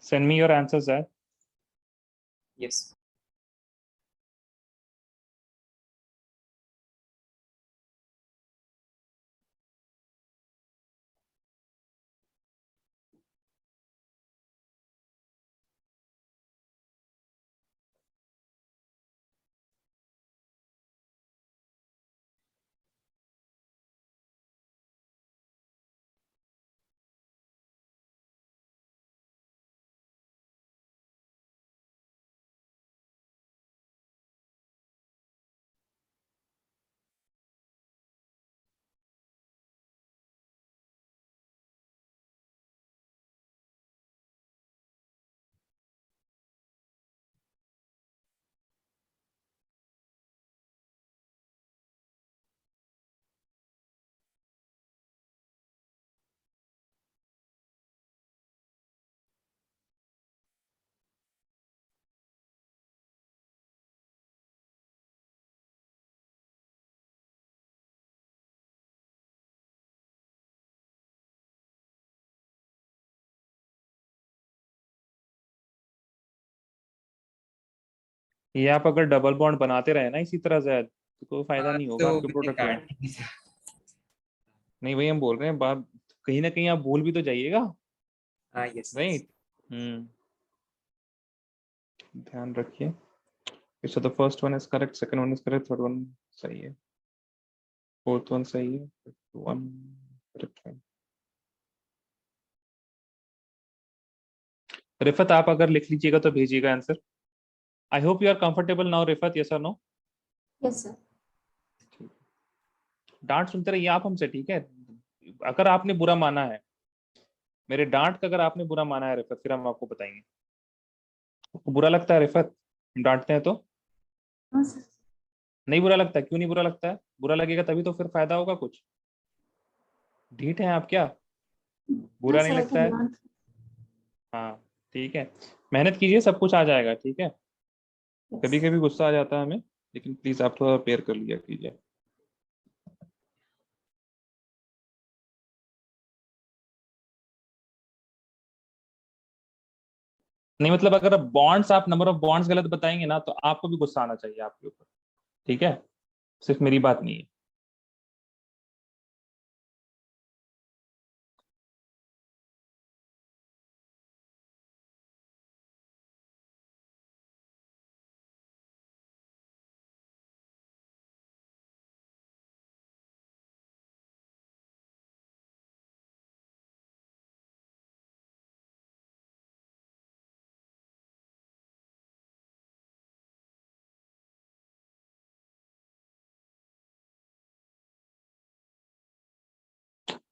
Send me your answers, sir. Yes. ये आप अगर डबल बॉन्ड बनाते रहे ना इसी तरह से तो कोई फायदा नहीं होगा तो आपके मुझे प्रोडक्ट में। काटने की नहीं भाई, हम बोल रहे हैं बात, कहीं ना कहीं आप भूल भी तो जाइएगा, हाँ यस राइट? ध्यान रखिए। So the first one is correct, second one is correct, third one सही है, fourth one सही है, fifth one correct है। रिफत आप अगर लिख लीजिएगा तो भेजिएगा answer. I hope you are comfortable now Rifat, yes और नो? Yes, sir. डांट सुनते रहिए आप हमसे, ठीक है? अगर आपने बुरा माना है, मेरे डांट का अगर आपने बुरा माना है रिफत, फिर हम आपको बताएंगे। आपको बुरा लगता है रिफत डांटते हैं तो? No, sir. नहीं बुरा लगता है? क्यों नहीं बुरा लगता है? बुरा लगेगा तभी तो फिर फायदा होगा कुछ। ढीठ हैं आप क्या? No, बुरा नहीं sir, I लगता है? cannot. हाँ ठीक है, मेहनत कीजिए, सब कुछ आ जाएगा, ठीक है? कभी Yes. कभी गुस्सा आ जाता है हमें, लेकिन प्लीज आप थोड़ा पेयर कर लिया कीजिए। नहीं मतलब अगर बॉन्ड्स, आप नंबर ऑफ बॉन्ड्स गलत बताएंगे ना तो आपको भी गुस्सा आना चाहिए आपके ऊपर, ठीक है? सिर्फ मेरी बात नहीं है।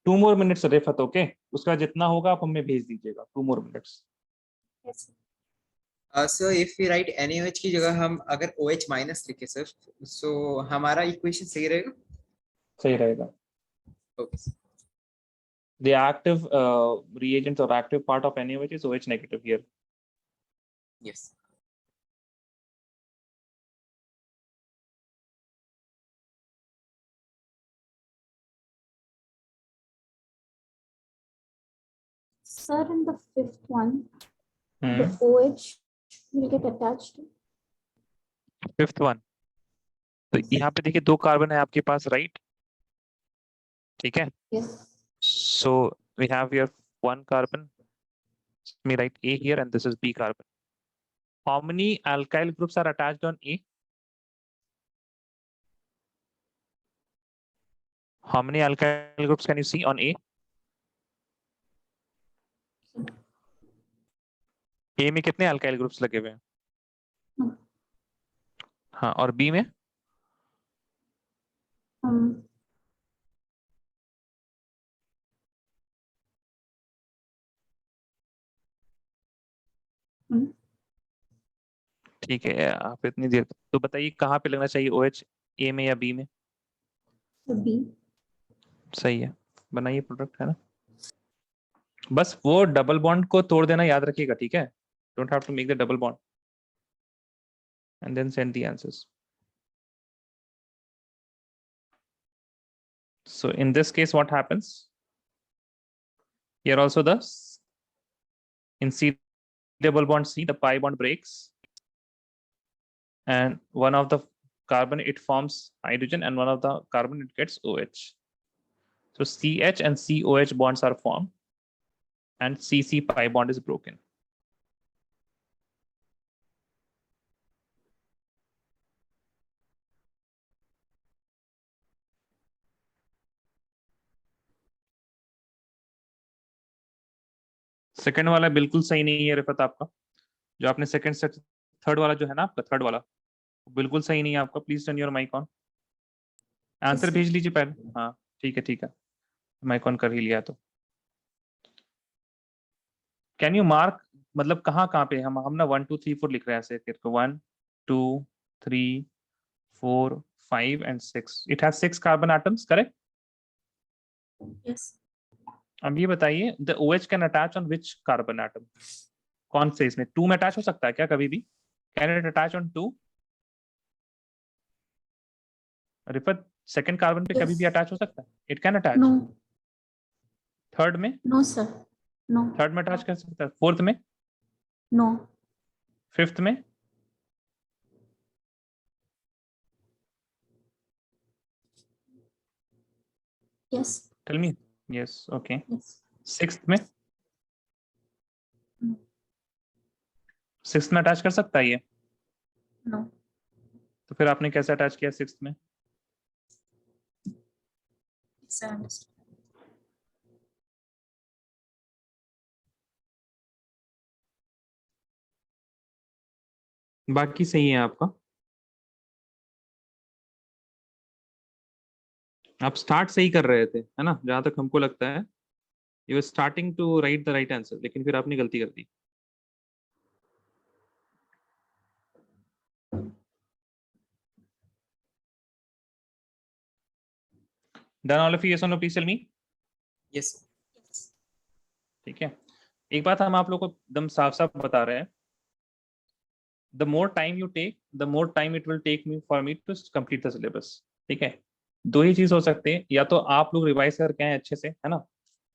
टू मोर मिनट्स रेफत, ओके? उसका जितना होगा आप हमें भेज दीजिएगा, 2 more minutes। Yes, sir. Sir if we write NaOH की जगह हम अगर OH माइनस लिखे सर, सो हमारा इक्वेशन सही रहेगा? सही रहेगा। Okay The active reagent or active part of NaOH is OH negative here. Yes. Sir, in the fifth one, Hmm. the OH will get attached. Fifth one, तो यहाँ पे देखिए 2 कार्बन है आपके पास, राइट? ठीक है, Yes. so we have here 1 carbon. Let me write A here and this is B carbon. How many alkyl groups are attached on A? How many alkyl groups can you see on A? A में कितने alkyl groups लगे हुए हैं? Hmm. हाँ, और B में? Um, ठीक है, आप इतनी देर तो बताइए कहाँ पे लगना चाहिए OH, A में या B में? the B. सही है, बनाइए प्रोडक्ट, है ना? बस वो डबल बॉन्ड को तोड़ देना याद रखिएगा, ठीक है? Don't have to make the double bond and then send the answers. So in this case, what happens? Here also the in C double bond C, the pi bond breaks, and one of the carbon it forms hydrogen, and one of the carbon it gets OH. So CH and COH bonds are formed, and CC pi bond is broken. Second वाला बिल्कुल सही नहीं है रिफत आपका, जो आपने second से third वाला जो है ना आपका थर्ड वाला बिल्कुल सही नहीं है आपका। Please turn your mic on, answer भेज लीजिए पहले। हाँ ठीक है, माइक ऑन कर ही लिया तो। कैन यू मार्क, मतलब कहाँ पे हम ना 1 2 3 4 लिख रहे हैं ऐसे करके 1 2 3 4 5 and 6। It has 6 carbon atoms, correct? Yes. अब ये बताइए the OH can attach on which carbon atom? कौन से इसमें 2 में अटैच हो सकता है क्या कभी भी? Can it attach on 2? Rifat second carbon पे कभी भी अटैच हो सकता है? It can attach. No. Third में? No, sir. No. थर्ड में अटैच कर सकता है। फोर्थ में? No. फिफ्थ में? Yes. Tell me. Yes, okay. Yes. Sixth में? No. सिक्स्थ में अटैच कर सकता है ये? No. तो फिर आपने कैसे अटैच किया सिक्स्थ में? Yes, I understand. बाकी सही है आपका। आप स्टार्ट सही कर रहे थे, है ना, जहां तक हमको लगता है। You were starting to write the right answer, लेकिन फिर आपने गलती कर दी। Done all of you? Yes और no, please tell me. Yes. Yes. ठीक है, एक बात हम आप लोग को एकदम साफ साफ बता रहे हैं, the more time you take the more time it will take me for me to complete the syllabus. ठीक है, दो ही चीज हो सकते हैं, या तो आप लोग रिवाइज करके आए अच्छे से, है ना।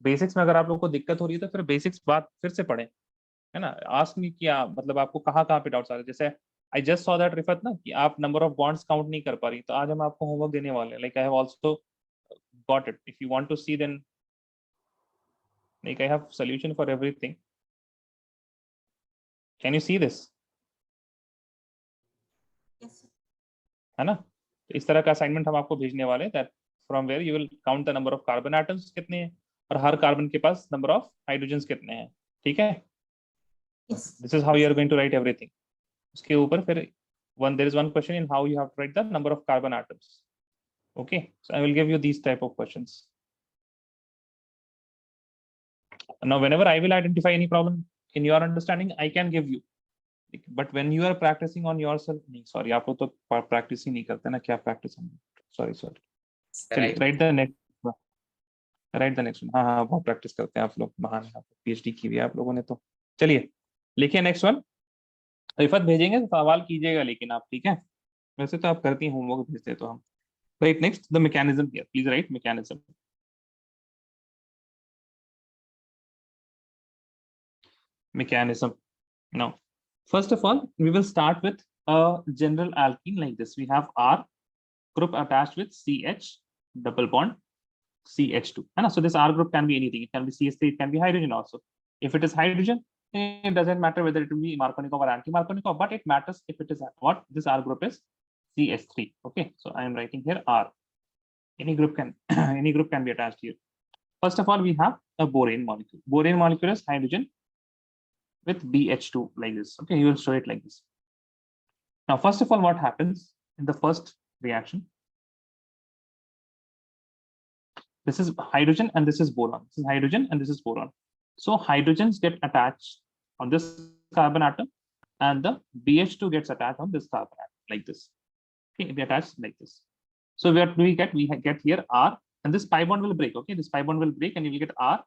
बेसिक्स में अगर आप लोग को दिक्कत हो रही है तो फिर बेसिक्स बात फिर से पढ़ें, है ना। आस्क मी क्या मतलब आपको कहाँ पे डाउट्स आ रहे हैं। जैसे I just saw that Rifat ना कि आप नंबर ऑफ बॉन्ड्स काउंट नहीं कर पा रही, तो आज हम आपको होमवर्क देने वाले हैं। Like I have also got it, if you want to see then like I have solution for everything. Can you see this? Yes, sir. है ना। तो इस तरह का असाइनमेंट हम आपको भेजने वाले हैं, that from where you will count the number of carbon atoms कितने हैं, और हर कार्बन के पास नंबर ऑफ हाइड्रोजन्स कितने हैं। ठीक है, Yes. This is how you are going to write everything. उसके ऊपर फिर there is one question in how you have to write the number of carbon atoms. Okay, so I will give you these type of questions. Now whenever I will identify any problem in your understanding, I can give you, but when you are practicing on yourself, नहीं sorry, आप लोग तो practice ही नहीं करते ना, क्या practice हम, sorry चलिए write the next one। हाँ बहुत practice करते हैं आप लोग, महान है, PhD की हुई है आप लोगों ने तो। चलिए लिखिए नेक्स्ट वन। रिफत भेजेंगे तो सवाल कीजिएगा लेकिन आप, ठीक है। वैसे तो आप करती हैं होमवर्क भेजते तो हम। Right next the mechanism here, please right mechanism. Mechanism. Now, first of all, we will start with a general alkene like this. We have R group attached with CH double bond CH2. So this R group can be anything. It can be CH3, it can be hydrogen also. If it is hydrogen, it doesn't matter whether it will be Markovnikov or anti-Markovnikov, but it matters if it is what this R group is CH3. Okay, so I am writing here R. Any group can any group can be attached here. First of all, we have a borane molecule. Borane molecule is hydrogen with BH2 like this. Okay, you will show it like this. Now, first of all, what happens in the first reaction? This is hydrogen and this is boron. This is hydrogen and this is boron. So hydrogens get attached on this carbon atom and the BH2 gets attached on this carbon atom like this. Okay, they attach like this. So what do we get? We get here R, and this pi bond will break. Okay, this pi bond will break and you will get R,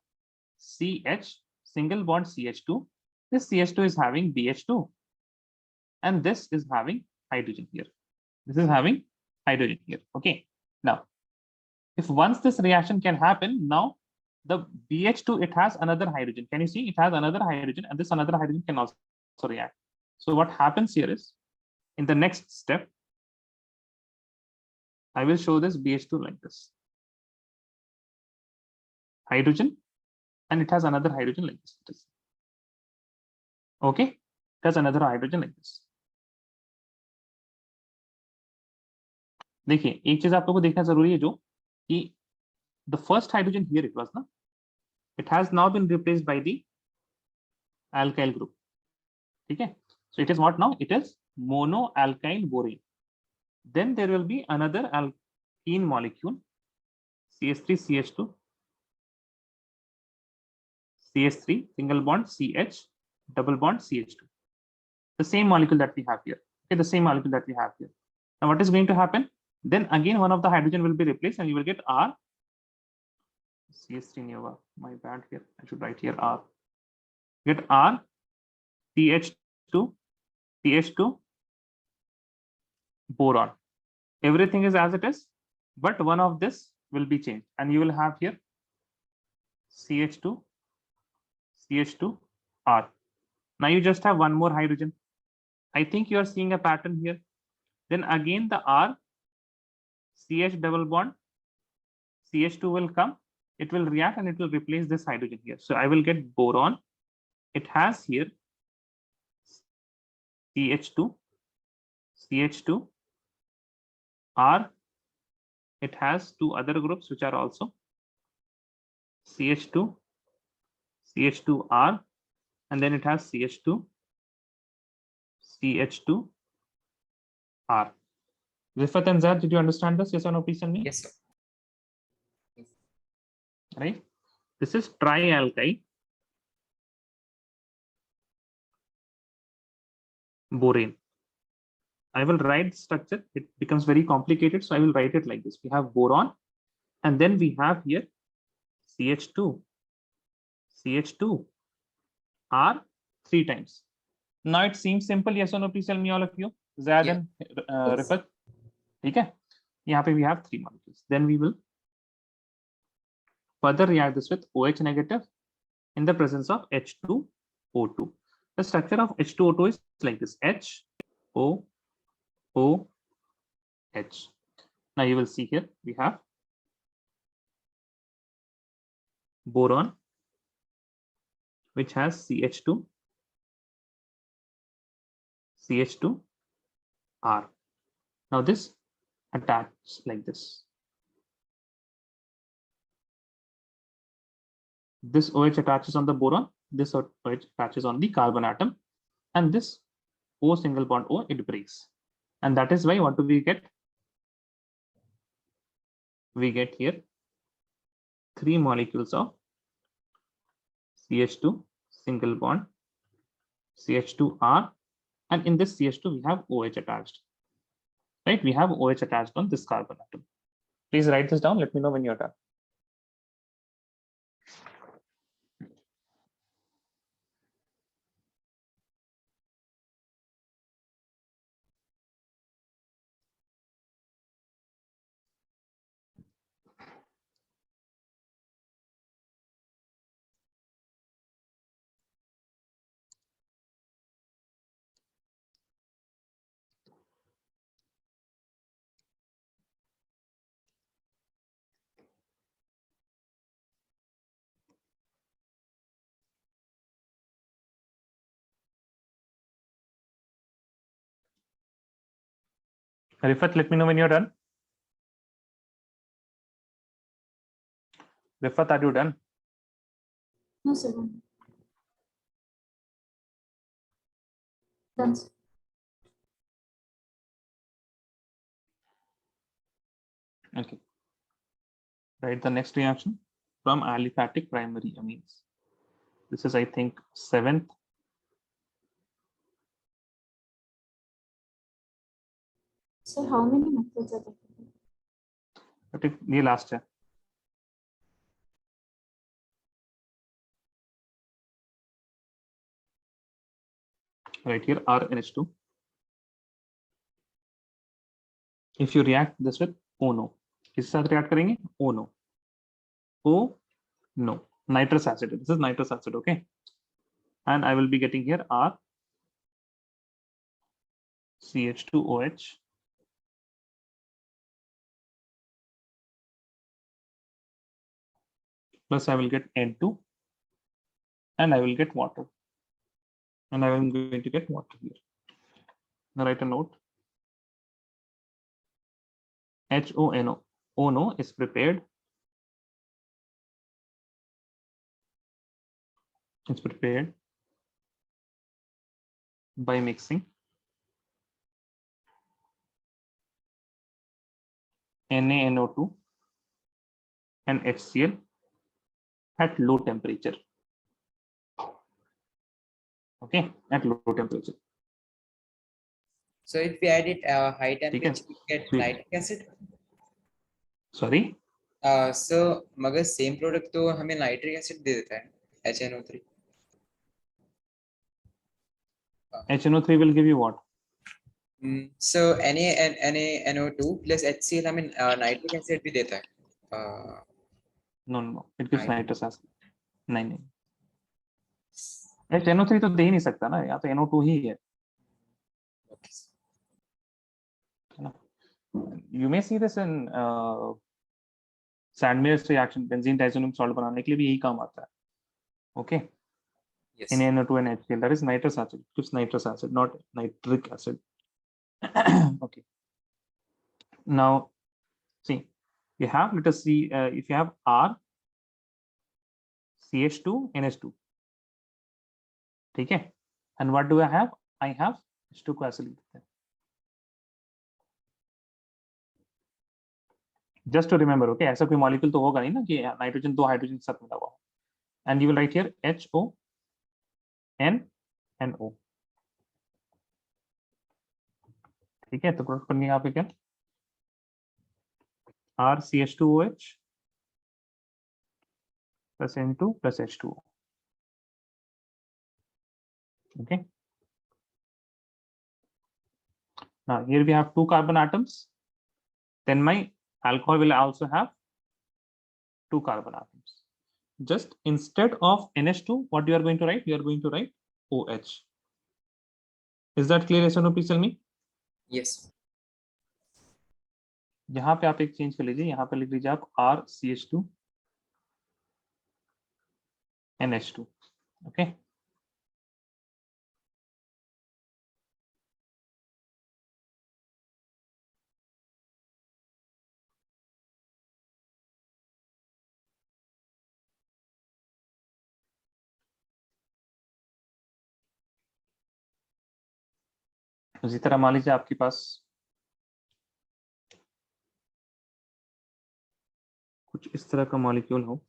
CH, single bond CH2. This CH2 is having BH2 and this is having hydrogen here. This is having hydrogen here. Okay, now if once this reaction can happen, now the BH2, it has another hydrogen. Can you see? It has another hydrogen, and this another hydrogen can also react. So what happens here is, in the next step, I will show this BH2 like this. Hydrogen, and it has another hydrogen like this. Okay, it has another hydrogen like this. देखिए, एक चीज आप लोगों को देखना जरूरी है, जो कि the first hydrogen here it was, na, it has now been replaced by the alkyl group. ठीक है? So it is what now? It is monoalkyl borane. Then there will be another alkene molecule, CH3 CH2 CH3 single bond CH double bond CH2. The same molecule that we have here. Okay, the same molecule that we have here. Now what is going to happen? Then again one of the hydrogen will be replaced, and you will get R. CH3 Nova. My bad here. I should write here R. Get R CH2 CH2 boron. Everything is as it is, but one of this will be changed, and you will have here CH2 CH2 R. Now you just have one more hydrogen. I think you are seeing a pattern here. Then again the R CH double bond CH2 will come. It will react and it will replace this hydrogen here. So I will get boron. It has here CH2 CH2 R. It has two other groups which are also CH2 CH2R, and then it has CH2 CH2R. Rifat and Zad, did you understand this? Yes or no? Please tell me. Yes, sir. Right? This is trialkyl borane. I will write the structure. It becomes very complicated, so I will write it like this. We have boron, and then we have here CH2 CH2 R 3 times. Now it seems simple. Yes or no? Please tell me, all of you. Zad Yeah. and Rifat. Okay. Here we have 3 molecules. Then we will further react this with OH negative in the presence of H2O2. The structure of H2O2 is like this: HOOH. Now you will see here we have boron, which has CH2 CH2R. Now this attaches like this. This OH attaches on the boron, this OH attaches on the carbon atom, and this O single bond O, it breaks. And that is why what do we get? We get here 3 molecules of CH2 single bond CH2R, and in this CH2 we have OH attached. Right? We have OH attached on this carbon atom. Please write this down. Let me know when you're done. Rifat, let me know when you're done. Rifat, are you done? No, sir. Done, sir. Okay. Write the next reaction from aliphatic primary amines. This is, I think, 7th. Sir, how many methods are there? But if ये last है. Right here, RNH2. If you react this with ONO, किसके साथ react करेंगे? ONO. O No, nitrous acid. This is nitrous acid, okay? And I will be getting here R CH2OH plus I will get N2 and I will get water. And I am going to get water here. Now write a note. HONO is prepared. It's prepared by mixing NaNO2 and HCl at low temperature. Okay, at low temperature. So if we add it high temperature, we get Sweet. nitric acid. Sorry, So मगर same product तो हमें nitric acid दे देता है HNO3. HNO3 will give you what? So NaNO2 plus HCl हमें nitric acid भी देता है. No, it gives Nine. nitrous acid. नहीं. HNO3 तो दे ही नहीं सकता ना, यहाँ तो NO2 ही है. Okay. You may see this in Sandmeier's reaction. Benzene diazonium salt बनाने के लिए भी यही काम आता है. Okay. Yes. NaNO2 and HCl, that is nitrous acid. It gives nitrous acid, not nitric acid. Okay. Now, see, you have, let us see, if you have R CH2 NH2. Okay. And what do I have? I have H2 को ऐसे लिख देते हैं. Just to remember, okay, ऐसा कोई molecule तो होगा नहीं ना कि नाइट्रोजन दो हाइड्रोजन साथ मिला हुआ. And you will write here HO N and O. ठीक है, तो प्रोडक्ट बन गया यहाँ पे क्या? R CH2OH plus N2 plus H2O. Okay. Now here we have 2 carbon atoms. Then my alcohol will also have 2 carbon atoms. Just instead of NH2, what you are going to write? You are going to write OH. Is that clear? Yes or no? Please tell me. Yes. यहाँ पे आप एक change कर लीजिए, यहाँ पे लिख लीजिए आप R CH2 NH2. Okay. उसी तरह मान लीजिए आपके पास कुछ इस तरह का मॉलिक्यूल हो.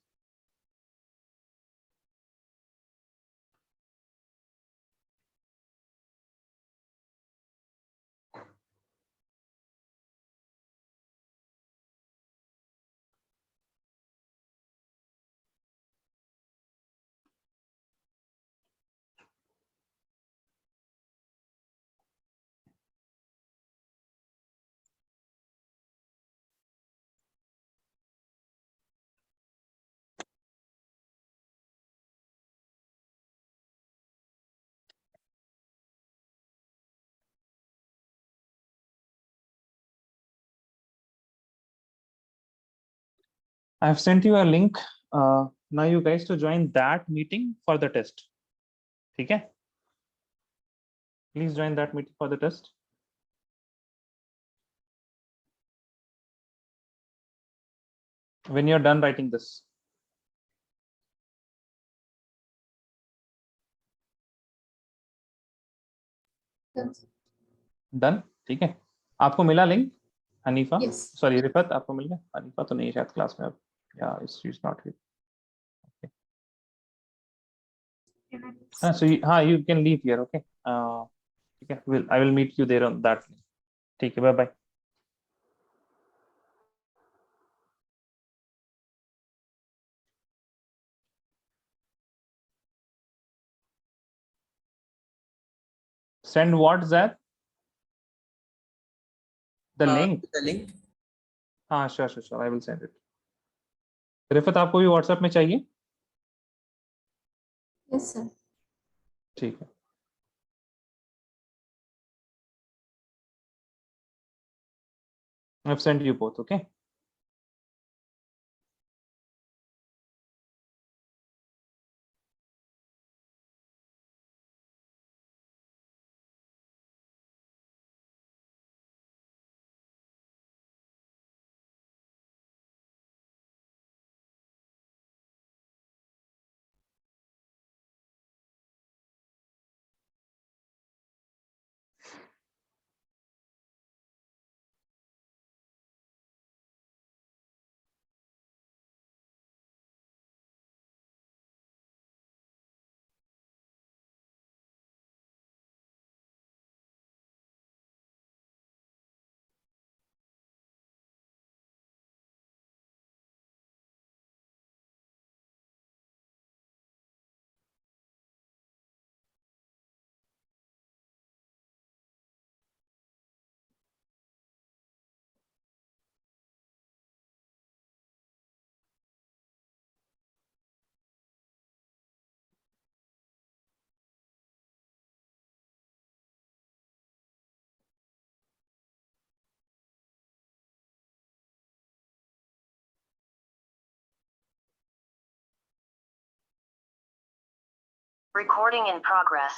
I have sent you a link. Now you guys to join that meeting for the test. ठीक है? Please join that meeting for the test. When you're done writing this. Done? ठीक है? आपको मिला link? Hanifa? Yes. Sorry, Rifat आपको मिल गया? Hanifa तो नहीं है शायद क्लास में अब. Yeah, she's not here. Okay. So you can leave here, okay? Okay, I will meet you there on that. ठीक है, bye bye. Send what, Zad? The link. The link. हाँ, sure. I will send it. Rifat आपको भी WhatsApp में चाहिए? Yes, sir. ठीक है. I've sent you both. Okay. Recording in progress.